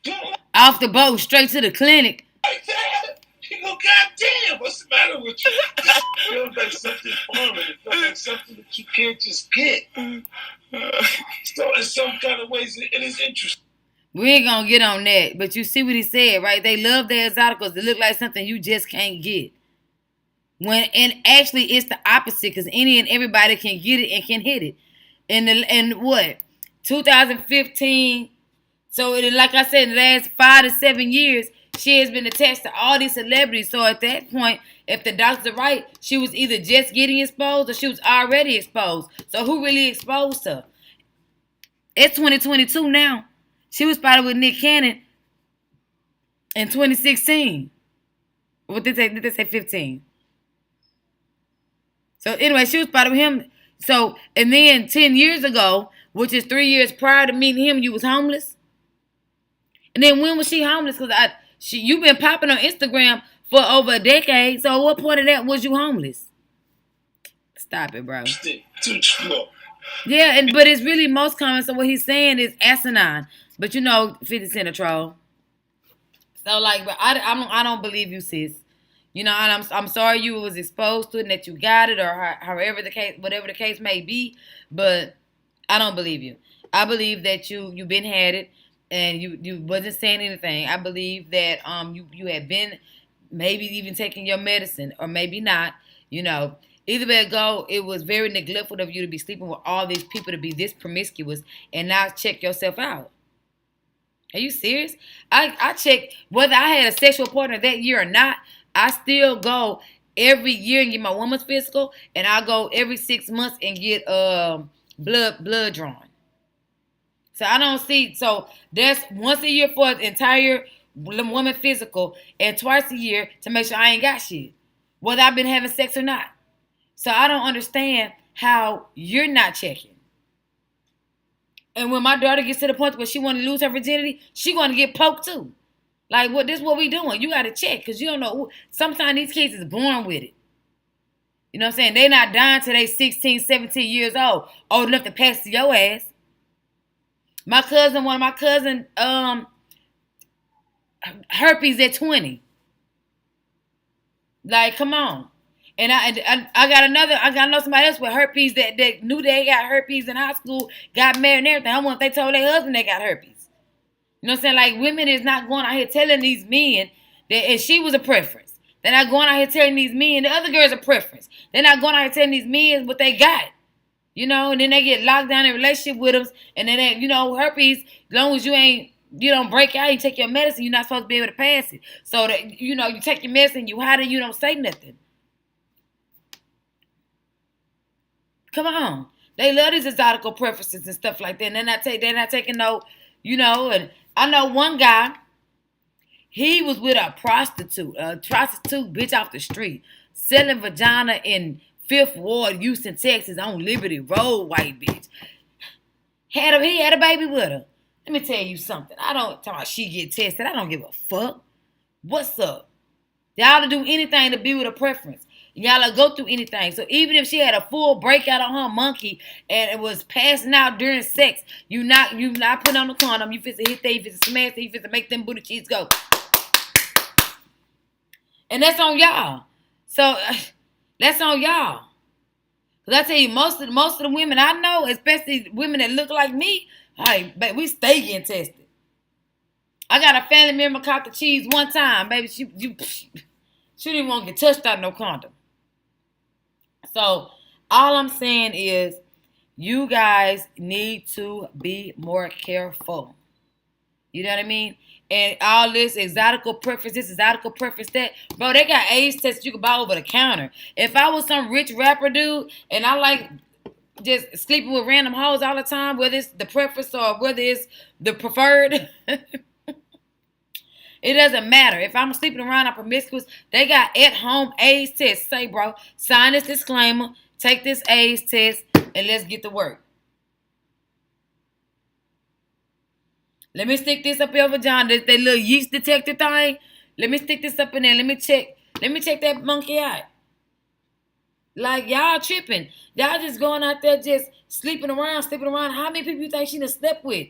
motherfucker? Off the boat, straight to the clinic. Like that? You go, goddamn, what's the matter with you? It feels like something foreign. It feels like something that you can't just get. So in some kind of ways, it is interesting. We ain't gonna get on that, but you see what he said, right? They love their exoticals. They look like something you just can't get. And actually, it's the opposite, because any and everybody can get it and can hit it. In what? 2015. So like I said, in the last 5 to 7 years, she has been attached to all these celebrities. So at that point, if the doctors are right, she was either just getting exposed or she was already exposed. So who really exposed her? It's 2022 now. She was spotted with Nick Cannon in 2016. What did they say? 15. So anyway, she was spotted with him. So, and then 10 years ago, which is 3 years prior to meeting him, you was homeless. And then when was she homeless? Because you've been popping on Instagram for over a decade. So what point of that was you homeless? Stop it, bro. Yeah, but it's really most common. So what he's saying is asinine. But 50 Cent a troll. So like, but I don't believe you, sis. And I'm sorry you was exposed to it and that you got it, or however the case, whatever the case may be. But I don't believe you. I believe that you been had it and you wasn't saying anything. I believe that you had been maybe even taking your medicine, or maybe not. Either way it go, it was very neglectful of you to be sleeping with all these people, to be this promiscuous and not check yourself out. Are you serious? I check whether I had a sexual partner that year or not. I still go every year and get my woman's physical, and I go every 6 months and get blood drawn. So I don't see. So that's once a year for the entire woman physical, and twice a year to make sure I ain't got shit, whether I've been having sex or not. So I don't understand how you're not checking. And when my daughter gets to the point where she want to lose her virginity, she going to get poked too. Like, what? This is what we doing. You got to check, because you don't know. Sometimes these kids is born with it. You know what I'm saying? They not dying till they 16, 17 years old enough to pass to your ass. One of my cousins, herpes at 20. Like, come on. And I know somebody else with herpes that knew they got herpes in high school, got married and everything. I wonder if they told their husband they got herpes. You know what I'm saying? Like, women is not going out here telling these men that if she was a preference. They're not going out here telling these men the other girl's a preference. They're not going out here telling these men what they got. And then they get locked down in a relationship with them. And then, herpes, as long as you don't break out, you take your medicine, you're not supposed to be able to pass it. So, that, you take your medicine, you hide it, you don't say nothing. Come on. They love these exotical preferences and stuff like that. And they're not taking no, and I know one guy, he was with a prostitute bitch off the street, selling vagina in 5th Ward, Houston, Texas, on Liberty Road, white bitch. He had a baby with her. Let me tell you something. I don't talk about she get tested. I don't give a fuck. What's up? Y'all to do anything to be with a preference. Y'all will go through anything. So even if she had a full breakout on her monkey and it was passing out during sex, you not putting on the condom. You fit to hit that, you fit to smash that, you fit to make them booty cheeks go. And that's on y'all. So that's on y'all. Cause I tell you, most of the women I know, especially women that look like me, baby, we stay getting tested. I got a family member caught the cheese one time, baby. She didn't want to get touched out no condom. So all I'm saying is you guys need to be more careful. You know what I mean? And all this exotical preference, that. Bro, they got AIDS tests you can buy over the counter. If I was some rich rapper dude and I like just sleeping with random hoes all the time, whether it's the preference or whether it's the preferred, it doesn't matter. If I'm sleeping around, I'm promiscuous, they got at-home AIDS tests. Say, bro, sign this disclaimer, take this AIDS test, and let's get to work. Let me stick this up your vagina, that little yeast detector thing. Let me stick this up in there. Let me check that monkey out. Like, y'all tripping. Y'all just going out there just sleeping around. How many people you think she done slept with?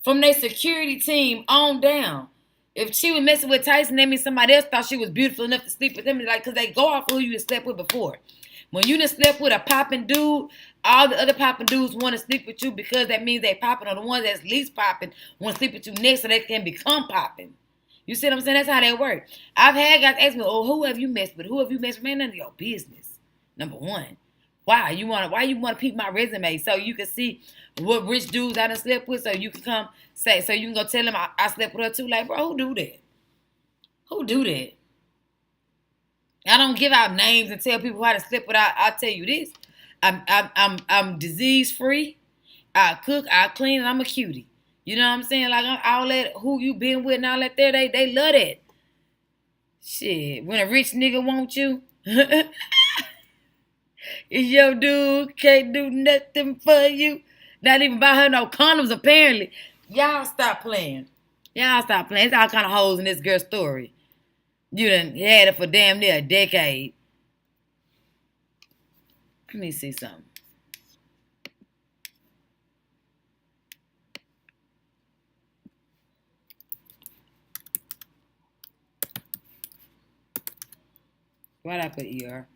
From their security team on down. If she was messing with Tyson, that means somebody else thought she was beautiful enough to sleep with them. Like, because they go off who you done slept with before. When you done slept with a popping dude, all the other popping dudes want to sleep with you because that means they popping, or the ones that's least popping want to sleep with you next so they can become popping. You see what I'm saying? That's how they work. I've had guys ask me, oh, who have you messed with? Who have you messed with? Man, none of your business. Number one. Why you want to peep my resume so you can see what rich dudes I done slept with, so you can come say, so you can go tell them I slept with her too. Like, bro, who do that? Who do that? I don't give out names and tell people how to slip, but I'll tell you this. I'm disease free. I cook, I clean, and I'm a cutie. You know what I'm saying? Like all that who you been with and all that there, they love that. Shit. When a rich nigga want you, is your dude can't do nothing for you. Not even buy her no condoms, apparently. Y'all stop playing. Y'all stop playing. It's all kind of holes in this girl's story. You done had it for damn near a decade. Let me see something. Why'd I put ER?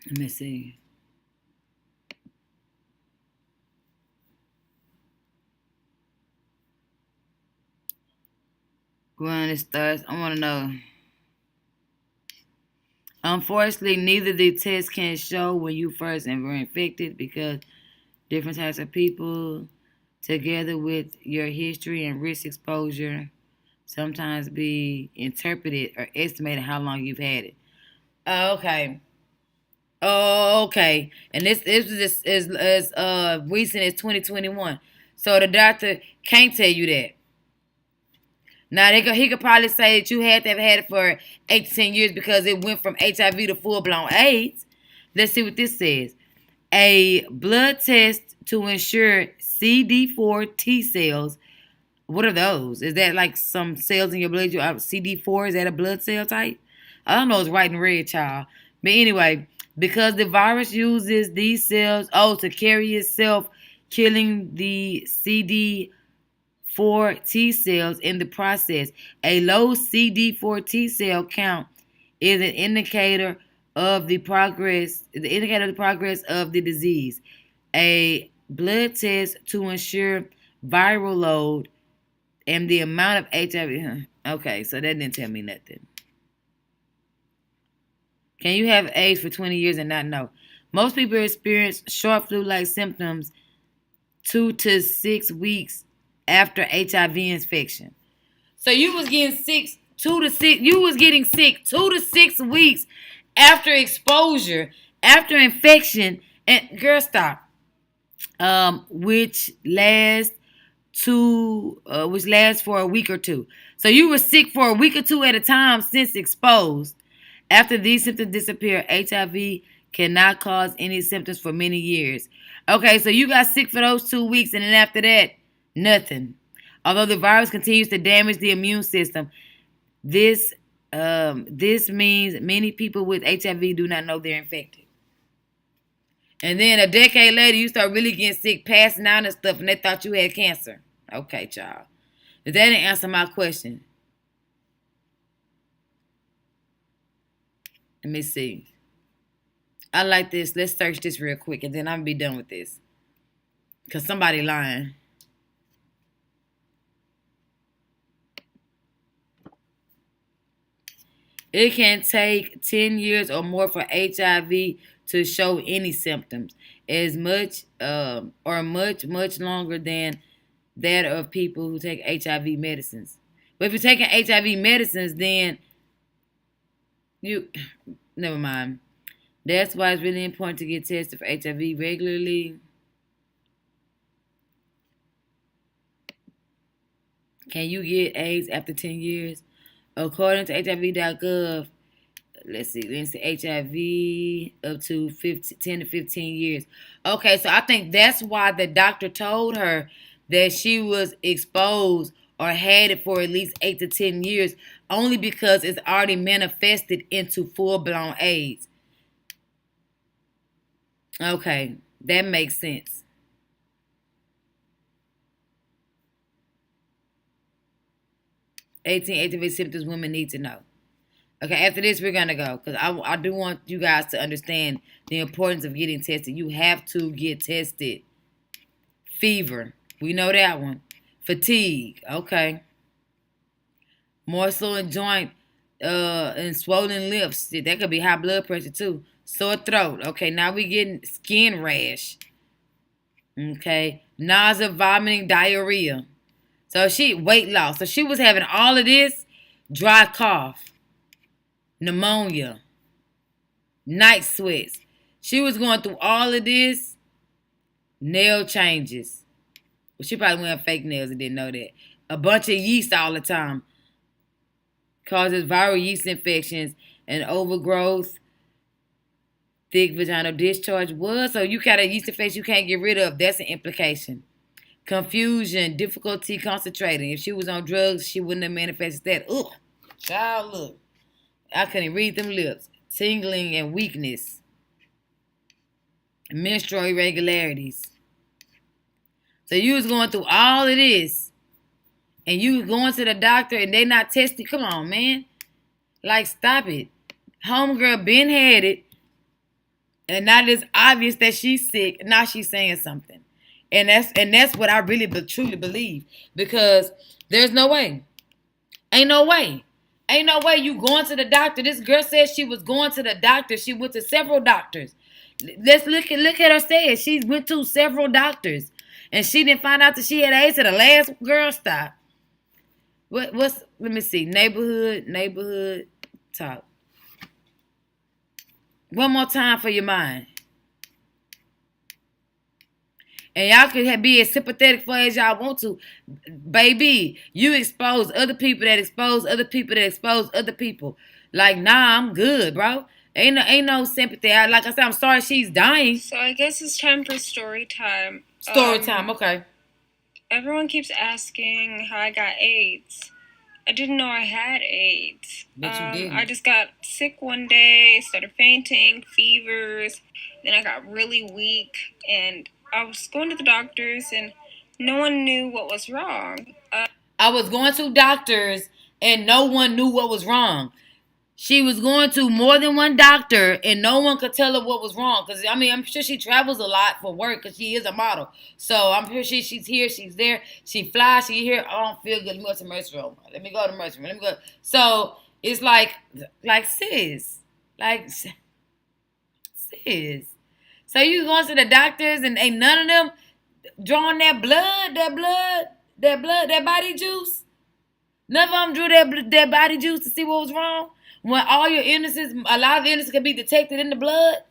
Let me see. When it starts, I want to know. Unfortunately, neither the test can show when you first were infected because different types of people, together with your history and risk exposure, sometimes be interpreted or estimated how long you've had it. Okay. Oh, okay. And this is as recent as 2021. So the doctor can't tell you that. Now he could probably say that you had to have had it for 8 to 10 years because it went from HIV to full-blown AIDS. Let's see what this says. A blood test to ensure CD4 T cells. What are those? Is that like some cells in your blood? CD4, is that a blood cell type? I don't know. It's white and red, child. But anyway, because the virus uses these cells, to carry itself, killing the CD4 T cells in the process. A low CD4 T cell count is an indicator of the progress of the disease. A blood test to ensure viral load and the amount of HIV. Okay, so that didn't tell me nothing. Can you have AIDS for 20 years and not know? Most people experience short flu-like symptoms 2 to 6 weeks after HIV infection. So you was getting sick 2 to 6. You was getting sick 2 to 6 weeks after exposure, after infection, and girl, stop. Which lasts for a week or two. So you were sick for a week or two at a time since exposed. After these symptoms disappear, HIV cannot cause any symptoms for many years. Okay, so you got sick for those 2 weeks, and then after that, nothing. Although the virus continues to damage the immune system, this means many people with HIV do not know they're infected. And then a decade later, you start really getting sick, passing out and stuff, and they thought you had cancer. Okay, child. But that didn't answer my question. Let me see. I like this. Let's search this real quick, and then I'm going to be done with this. Because somebody lying. It can take 10 years or more for HIV to show any symptoms, as much much longer than that of people who take HIV medicines. But if you're taking HIV medicines, then never mind. That's why it's really important to get tested for HIV regularly. Can you get AIDS after 10 years? According to HIV.gov, let's see, HIV up to 10 to 15 years. Okay, so I think that's why the doctor told her that she was exposed or had it for at least 8 to 10 years, only because it's already manifested into full-blown AIDS. Okay, that makes sense. HIV symptoms women need to know. Okay, after this, we're going to go because I do want you guys to understand the importance of getting tested. You have to get tested. Fever, we know that one. Fatigue, okay. morsel and joint, and swollen lips. That could be high blood pressure too. Sore throat. Okay, now we getting skin rash. Okay, nausea, vomiting, diarrhea. So weight loss. So she was having all of this, dry cough, pneumonia, night sweats. She was going through all of this, nail changes. Well, she probably went fake nails and didn't know that. A bunch of yeast all the time. Causes viral yeast infections and overgrowth. Thick vaginal discharge. What? So you got a yeast infection you can't get rid of. That's an implication. Confusion, difficulty concentrating. If she was on drugs, she wouldn't have manifested that. Ugh. Child, look. I couldn't read them lips. Tingling and weakness. Menstrual irregularities. So you was going through all of this. And you going to the doctor and they not testing. Come on, man. Like, stop it. Homegirl been had it. And now it's obvious that she's sick. Now she's saying something. And that's what I really truly believe. Because there's no way. Ain't no way. Ain't no way you going to the doctor. This girl said she was going to the doctor. She went to several doctors. Let's look at her say. She went to several doctors. And she didn't find out that she had AIDS to the last girl. Stop. Let me see. Neighborhood talk. One more time for your mind. And y'all can be as sympathetic for as y'all want to. Baby, you expose other people that expose other people that expose other people. Like, nah, I'm good, bro. Ain't no sympathy. Like I said, I'm sorry she's dying. So I guess it's time for story time. Story time, okay. Everyone keeps asking how I got AIDS. I didn't know I had AIDS. But you didn't. I just got sick one day, started fainting, fevers. Then I got really weak, and I was going to the doctors, and no one knew what was wrong. I was going to doctors, and no one knew what was wrong. She was going to more than one doctor, and no one could tell her what was wrong. Because, I mean, I'm sure she travels a lot for work because she is a model. So I'm sure she's here, she's there. She flies, she here. I don't feel good. Let me go to the emergency room. Let me go to the emergency room. Let me go. So it's like sis. Like, sis. So you going to the doctors, and ain't none of them drawing that body juice? None of them drew that body juice to see what was wrong? When all your illnesses, a lot of illnesses can be detected in the blood.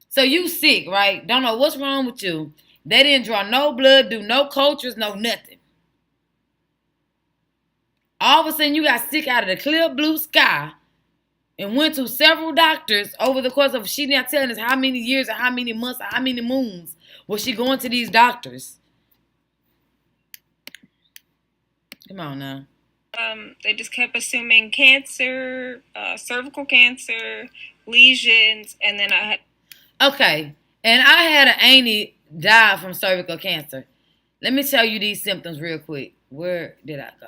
So you sick, right? Don't know what's wrong with you. They didn't draw no blood, do no cultures, no nothing. All of a sudden you got sick out of the clear blue sky and went to several doctors over the course of, she not telling us how many years or how many months or how many moons was she going to these doctors. Come on now. They just kept assuming cancer, cervical cancer, lesions, and then I had... Okay, and I had an auntie die from cervical cancer. Let me tell you these symptoms real quick. Where did I go?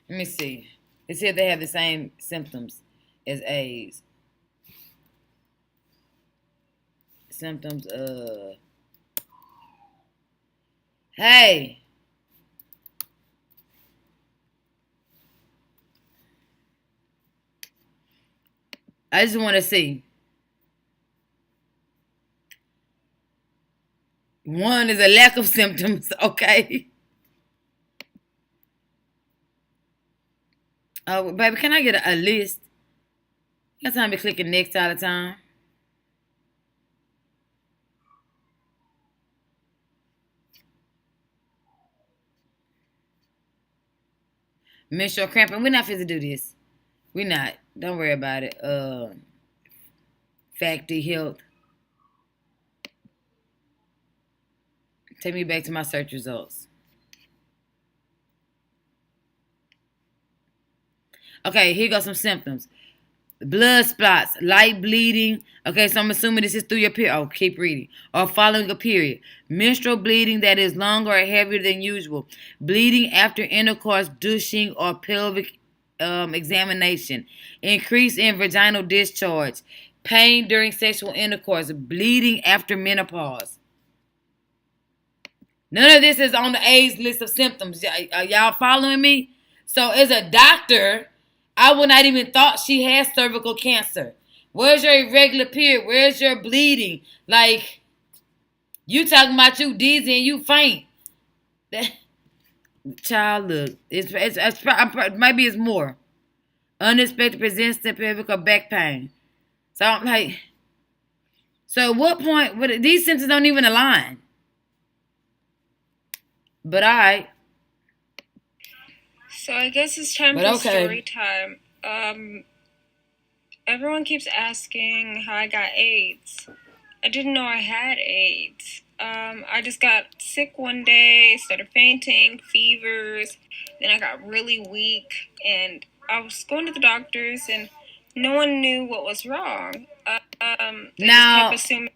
Let me see. It said they have the same symptoms as AIDS. Symptoms of... Hey! I just want to see. One is a lack of symptoms, okay? Oh, baby, can I get a list? You got time to be clicking next all the time? Menstrual cramping. We're not fit to do this. We're not. Don't worry about it. Factory health. Take me back to my search results. Okay, here goes some symptoms. Blood spots, light bleeding. Okay, so I'm assuming this is through your period. Oh, keep reading. Or following a period. Menstrual bleeding that is longer or heavier than usual. Bleeding after intercourse, douching, or pelvic examination. Increase in vaginal discharge. pain during sexual intercourse, bleeding after menopause. None of this is on the AIDS list of symptoms. Are y'all following me? So as a doctor, I would not even thought she had cervical cancer. Where's your irregular period? Where's your bleeding? Like, you talking about you dizzy and you faint. Child, look, it's maybe it's more. Unexpected persistent cervical back pain. So I'm like, so at what point, these symptoms don't even align. But all right. So I guess it's time for story time. Everyone keeps asking how I got AIDS. I didn't know I had AIDS. I just got sick one day, started fainting, fevers, then I got really weak, and I was going to the doctors, and no one knew what was wrong. They just kept assuming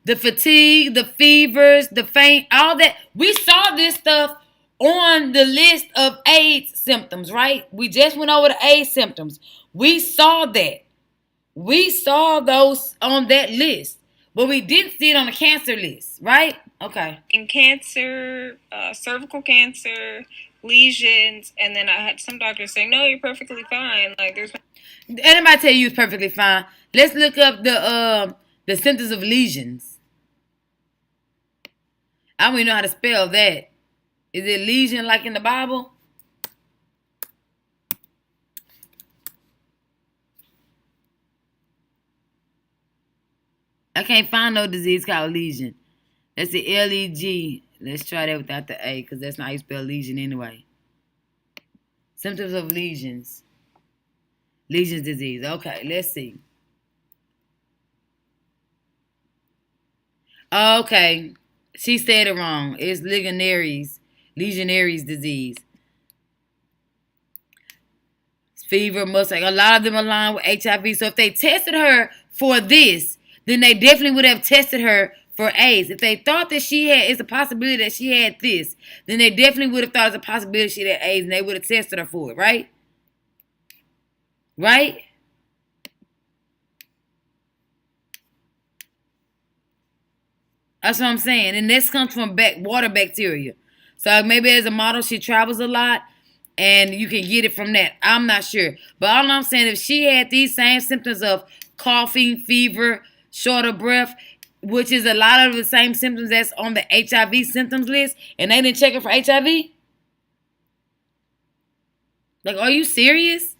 the fatigue, the fevers, the faint, all that. We saw this stuff on the list of AIDS symptoms, right? We just went over the AIDS symptoms. We saw that. We saw those on that list. But we didn't see it on the cancer list, right? Okay. In cancer, cervical cancer, lesions, and then I had some doctors saying, no, you're perfectly fine. Like, there's anybody tell you it's perfectly fine? Let's look up the symptoms of lesions. I don't even know how to spell that. Is it lesion like in the Bible? I can't find no disease called lesion. That's the Leg. Let's try that without the A, because that's not how you spell lesion anyway. Symptoms of lesions. Lesions disease. Okay, let's see. Okay, she said it wrong. It's legionaries disease. Fever, muscle. A lot of them align with HIV. So if they tested her for this, then they definitely would have tested her for AIDS. If they thought that it's a possibility that she had this, then they definitely would have thought it's a possibility she had AIDS, and they would have tested her for it, right? Right? That's what I'm saying. And this comes from water bacteria. So maybe as a model, she travels a lot, and you can get it from that. I'm not sure. But all I'm saying, if she had these same symptoms of coughing, fever, short of breath, which is a lot of the same symptoms that's on the HIV symptoms list, and they didn't check her for HIV? Like, are you serious?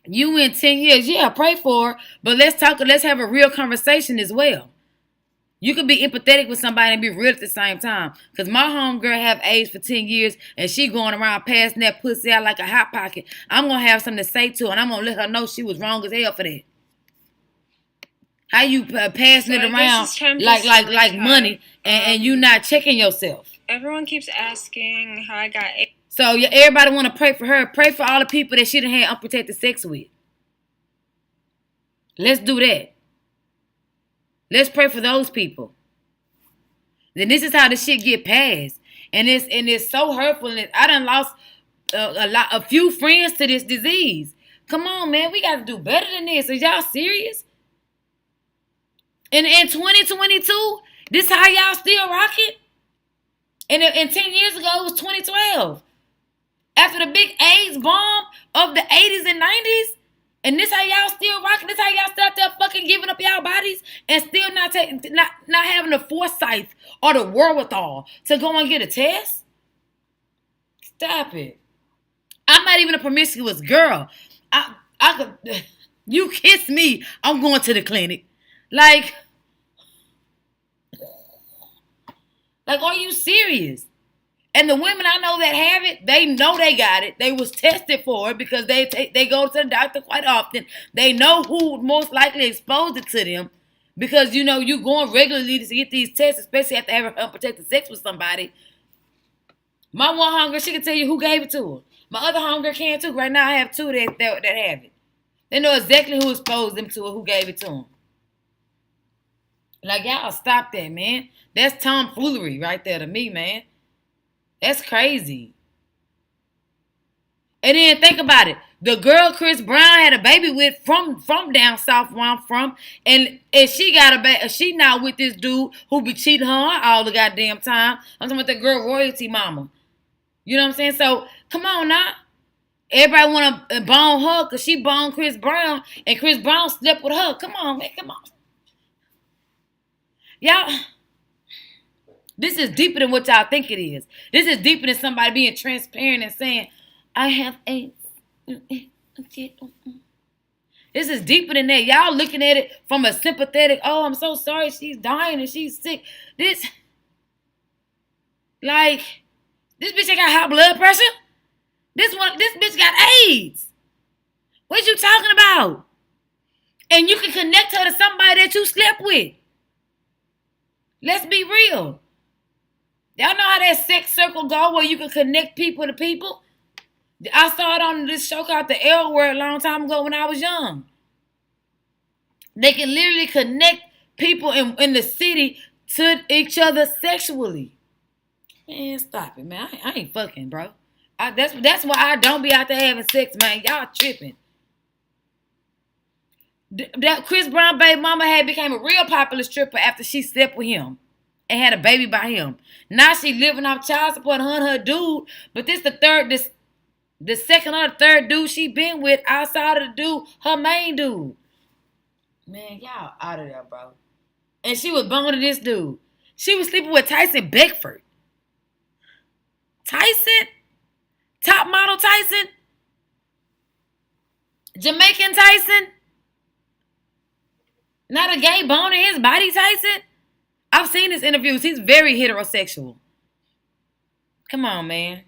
You went 10 years. Yeah, pray for her, but let's have a real conversation as well. You could be empathetic with somebody and be real at the same time. Because my homegirl have AIDS for 10 years, and she going around passing that pussy out like a hot pocket. I'm going to have something to say to her, and I'm going to let her know she was wrong as hell for that. How you passing it around like money, and you not checking yourself? Everyone keeps asking how I got AIDS. So everybody want to pray for her. Pray for all the people that she done had unprotected sex with. Let's do that. Let's pray for those people. Then this is how the shit get passed, and it's so hurtful. And I done lost a few friends to this disease. Come on, man, we got to do better than this. Are y'all serious? In 2022, this how y'all still rocking? And 10 years ago, it was 2012. After the big AIDS bomb of the 80s and 90s, and this how y'all still rocking? This how y'all still out there fucking giving up y'all bodies and still not having the foresight or the wherewithal to go and get a test? Stop it. I'm not even a promiscuous girl. I could, you kiss me, I'm going to the clinic. Like, are you serious? And the women I know that have it, they know they got it. They was tested for it because they go to the doctor quite often. They know who most likely exposed it to them because, you know, you going regularly to get these tests, especially after having unprotected sex with somebody. My one homegirl, she can tell you who gave it to her. My other homegirl can too. Right now I have two that have it. They know exactly who exposed them to it, who gave it to them. Like, y'all stop that, man. That's tomfoolery right there to me, man. That's crazy. And then think about it. The girl Chris Brown had a baby with from down south where I'm from, and she got a baby. She now with this dude who be cheating on her all the goddamn time. I'm talking about that girl royalty mama. You know what I'm saying? So come on now. Everybody want to bone her because she boned Chris Brown, and Chris Brown slept with her. Come on, man. Come on. Y'all, this is deeper than what y'all think it is. This is deeper than somebody being transparent and saying, I have AIDS. This is deeper than that. Y'all looking at it from a sympathetic, oh, I'm so sorry she's dying and she's sick. This bitch ain't got high blood pressure. This bitch got AIDS. What you talking about? And you can connect her to somebody that you slept with. Let's be real. Y'all know how that sex circle go where you can connect people to people? I saw it on this show called The L Word a long time ago when I was young. They can literally connect people in the city to each other sexually. Man, stop it, man. I ain't fucking, bro. That's why I don't be out there having sex, man. Y'all tripping. That Chris Brown baby mama had became a real popular stripper after she slept with him and had a baby by him. Now she living off child support, her and her dude. But the second or the third dude she been with outside of the dude, her main dude. Man, y'all out of there, bro. And she was boning this dude. She was sleeping with Tyson Beckford. Tyson? Top model Tyson? Jamaican Tyson? Not a gay bone in his body Tyson? I've seen his interviews. He's very heterosexual. Come on, man.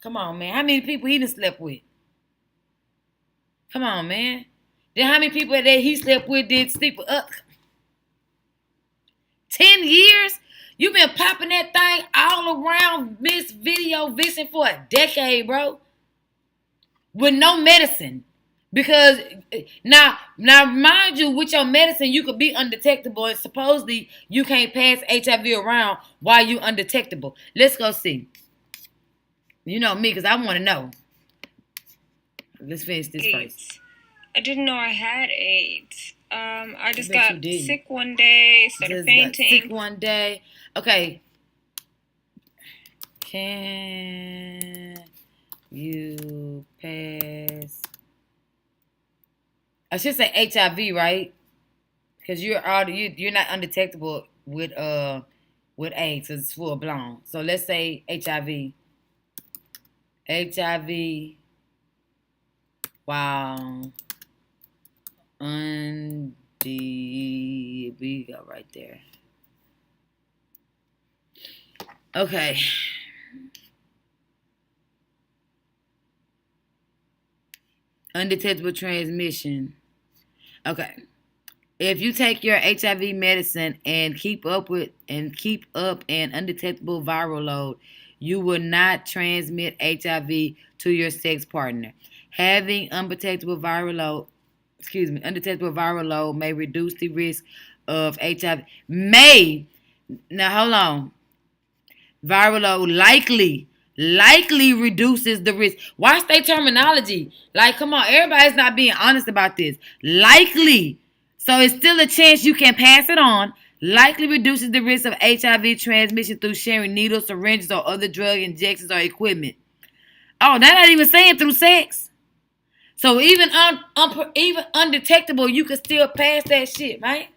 Come on, man. How many people he done slept with? Come on, man. Then how many people that he slept with did sleep with us? 10 years? You been popping that thing all around this video vision for a decade, bro. With no medicine. Because now mind you, with your medicine, you could be undetectable, and supposedly you can't pass HIV around while you undetectable. Let's go see. You know me, because I want to know. Let's finish this first. I didn't know I had AIDS. I just got sick one day, started fainting. Sick one day. Okay. Can you pass? I should say HIV, right? Because you're not undetectable with AIDS, it's full blown. So let's say HIV. HIV. Wow. We go right there. Okay. Undetectable transmission. Okay. If you take your HIV medicine and keep up an undetectable viral load, you will not transmit HIV to your sex partner. Having undetectable viral load may reduce the risk of HIV. Now hold on. Viral load likely reduces the risk. Watch their terminology. Like, come on, everybody's not being honest about this. Likely. So it's still a chance you can pass it on. Likely reduces the risk of HIV transmission through sharing needles, syringes, or other drug injections or equipment. Oh, they're not even saying through sex. So even even undetectable, you can still pass that shit, right?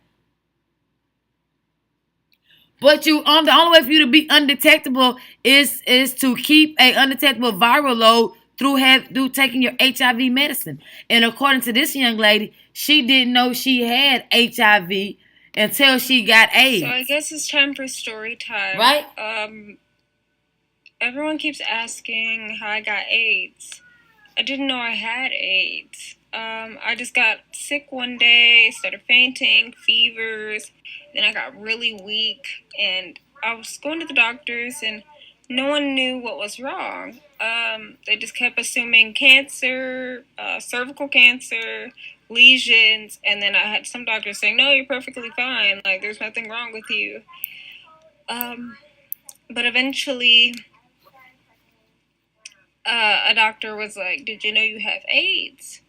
But the only way for you to be undetectable is to keep a undetectable viral load through taking your HIV medicine. And according to this young lady, she didn't know she had HIV until she got AIDS. So I guess it's time for story time. Right? Everyone keeps asking how I got AIDS. I didn't know I had AIDS. I just got sick one day, started fainting, fevers, then I got really weak, and I was going to the doctors, and no one knew what was wrong. They just kept assuming cancer, cervical cancer, lesions, and then I had some doctors saying, no, you're perfectly fine, like, there's nothing wrong with you. But eventually, a doctor was like, "Did you know you have AIDS?"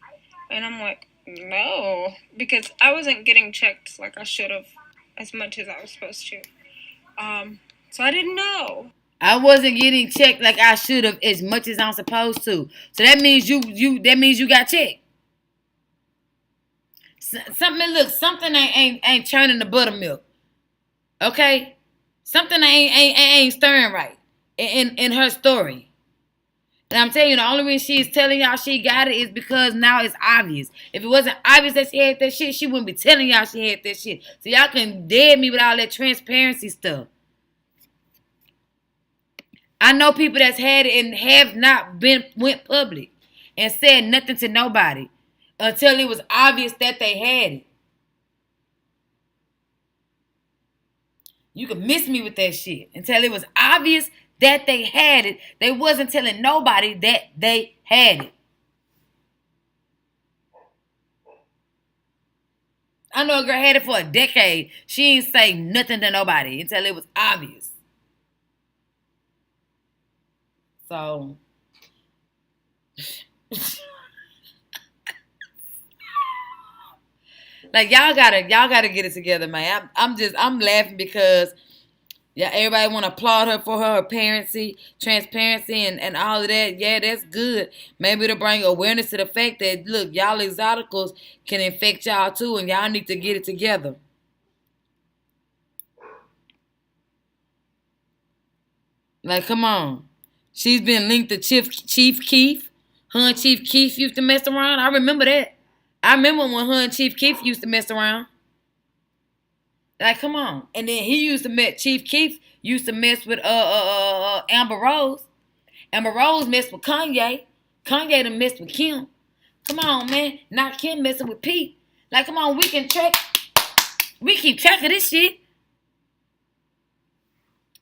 And I'm like, "No," because I wasn't getting checked like I should have, as much as I was supposed to. So I didn't know. I wasn't getting checked like I should have as much as I'm supposed to. So that means you got checked. Something ain't churning the buttermilk. Okay? Something ain't stirring right in her story. And I'm telling you, the only reason she's telling y'all she got it is because now it's obvious. If it wasn't obvious that she had that shit, she wouldn't be telling y'all she had that shit. So y'all can dead me with all that transparency stuff. I know people that's had it and have not went public and said nothing to nobody until it was obvious that they had it. You could miss me with that shit until it was obvious that they had it. They wasn't telling nobody that they had it. I know a girl had it for a decade. She ain't say nothing to nobody until it was obvious. So, like y'all gotta get it together, man. I'm laughing because yeah, everybody want to applaud her for her transparency, and all of that. Yeah, that's good. Maybe to bring awareness to the fact that look, y'all exoticals can infect y'all too, and y'all need to get it together. Like, come on. She's been linked to Chief Keef. Her and Chief Keef used to mess around. I remember that. I remember when her and Chief Keef used to mess around. Like, come on. And then Chief Keef used to mess with Amber Rose. Amber Rose messed with Kanye. Kanye done messed with Kim. Come on, man. Not Kim messing with Pete. Like, come on, we keep track of this shit.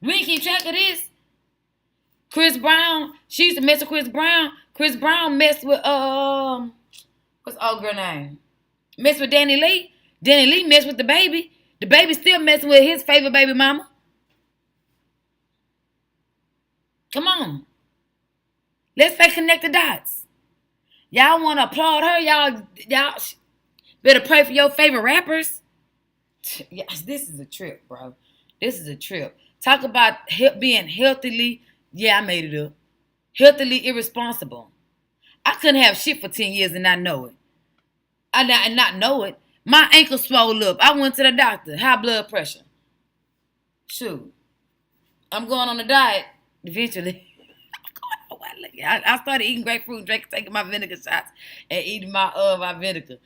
We keep track of this. Chris Brown, she used to mess with Chris Brown. Chris Brown messed with what's old girl name? Messed with Danny Lee. Danny Lee messed with the baby. The baby still messing with his favorite baby mama. Come on. Let's connect the dots. Y'all want to applaud her? Y'all better pray for your favorite rappers. Yes, this is a trip, bro. This is a trip. Talk about being healthily. Yeah, I made it up. Healthily irresponsible. I couldn't have shit for 10 years and not know it. And not know it. My ankle swelled up. I went to the doctor. High blood pressure. Shoot. I'm going on a diet eventually. I started eating grapefruit, taking my vinegar shots, and eating my vinegar.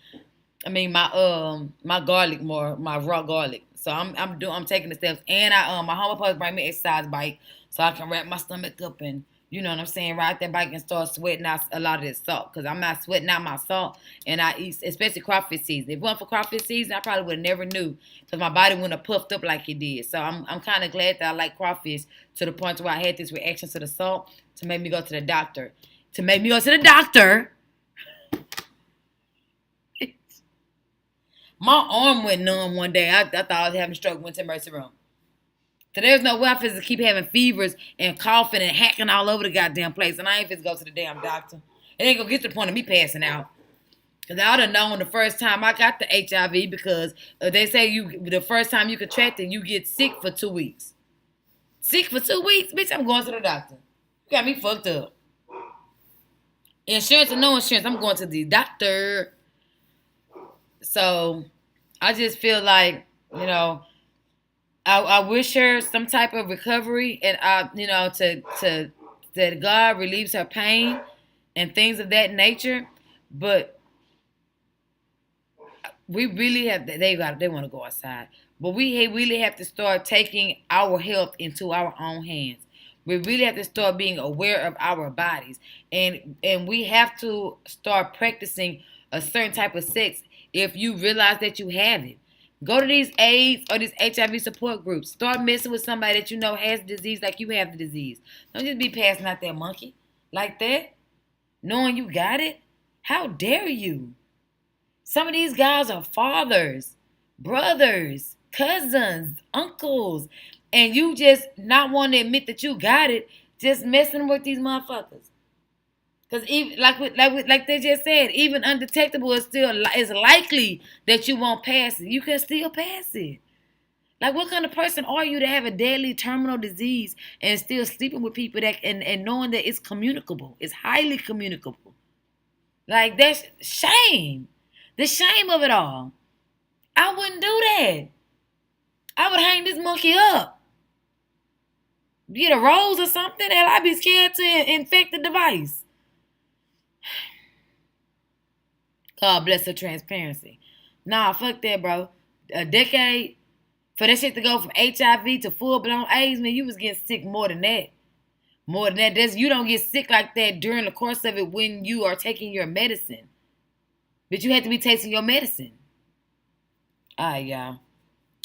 I mean my garlic more, my raw garlic. So I'm taking the steps, and my home supposed to bring me an exercise bike so I can wrap my stomach up and you know what I'm saying, ride that bike and start sweating out a lot of this salt because I'm not sweating out my salt, and I eat, especially crawfish season. If it wasn't for crawfish season, I probably would have never knew because my body wouldn't have puffed up like it did. So I'm kind of glad that I like crawfish to the point where I had this reaction to the salt to make me go to the doctor. My arm went numb one day. I thought I was having a stroke. Went to the emergency room. So there's no way I'm supposed to keep having fevers and coughing and hacking all over the goddamn place. And I ain't supposed to go to the damn doctor. It ain't gonna get to the point of me passing out. Because I would have known the first time I got the HIV because they say the first time you contract it, you get sick for 2 weeks. Sick for 2 weeks? Bitch, I'm going to the doctor. You got me fucked up. Insurance or no insurance, I'm going to the doctor. So I just feel like, you know, I wish her some type of recovery and that God relieves her pain and things of that nature. But we really have they want to go outside. But we really have to start taking our health into our own hands. We really have to start being aware of our bodies. And we have to start practicing a certain type of sex if you realize that you have it. Go to these AIDS or these HIV support groups. Start messing with somebody that you know has the disease like you have the disease. Don't just be passing out that monkey like that, knowing you got it. How dare you? Some of these guys are fathers, brothers, cousins, uncles, and you just not want to admit that you got it, just messing with these motherfuckers. Because even like they just said, even undetectable is still is likely that you won't pass it. You can still pass it. Like, what kind of person are you to have a deadly terminal disease and still sleeping with people that and knowing that it's communicable? It's highly communicable. Like, that's shame. The shame of it all. I wouldn't do that. I would hang this monkey up. Get a rose or something, and I'd be scared to infect the device. God bless her transparency. Nah, fuck that, bro. A decade for that shit to go from HIV to full-blown AIDS, man, you was getting sick more than that. More than that. You don't get sick like that during the course of it when you are taking your medicine. But you have to be taking your medicine. All right, y'all.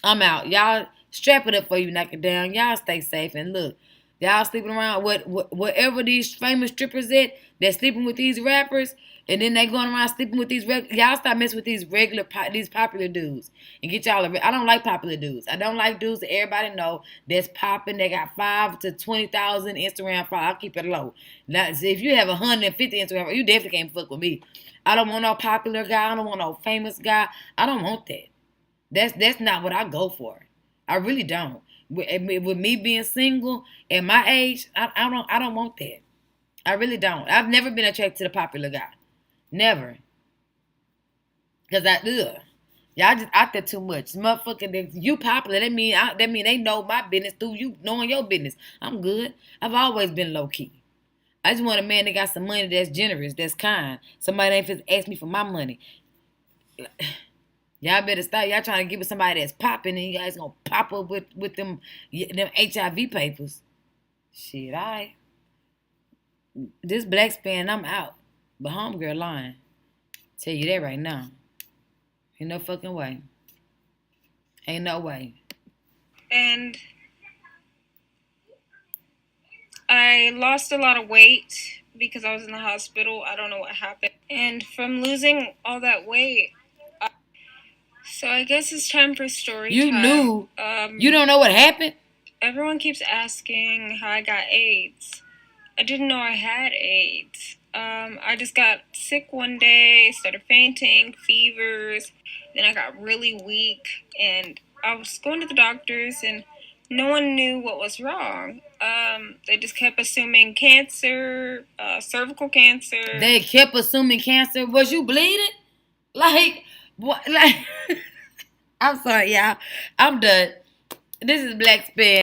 I'm out. Y'all strap it up for you, knock it down. Y'all stay safe. And look, y'all sleeping around whatever these famous strippers at, they're sleeping with these rappers, and then they going around sleeping with these y'all stop messing with these these popular dudes and get y'all I don't like popular dudes. I don't like dudes that everybody know that's popping. They got 5 to 20,000 Instagram followers. I'll keep it low. Now, if you have 150 Instagram followers, you definitely can't fuck with me. I don't want no popular guy. I don't want no famous guy. I don't want that. That's not what I go for. I really don't. With me being single at my age, I don't want that. I really don't. I've never been attracted to the popular guy. Never. Cause y'all just out there too much. Motherfucker, you popular. That mean they know my business through you knowing your business. I'm good. I've always been low key. I just want a man that got some money that's generous, that's kind. Somebody that ain't just ask me for my money. Y'all better stop. Y'all trying to give it somebody that's popping, and you guys gonna pop up with them HIV papers. Shit, this blaquespan, I'm out. But homegirl lying. Tell you that right now. Ain't no fucking way. Ain't no way. And I lost a lot of weight because I was in the hospital. I don't know what happened. And from losing all that weight, so I guess it's time for story time. You knew. You don't know what happened? Everyone keeps asking how I got AIDS. I didn't know I had AIDS. I just got sick one day, started fainting, fevers. Then I got really weak, and I was going to the doctors, and no one knew what was wrong. They just kept assuming cancer, cervical cancer. They kept assuming cancer. Was you bleeding? Like, what? Like, I'm sorry, y'all. I'm done. This is blaquespan.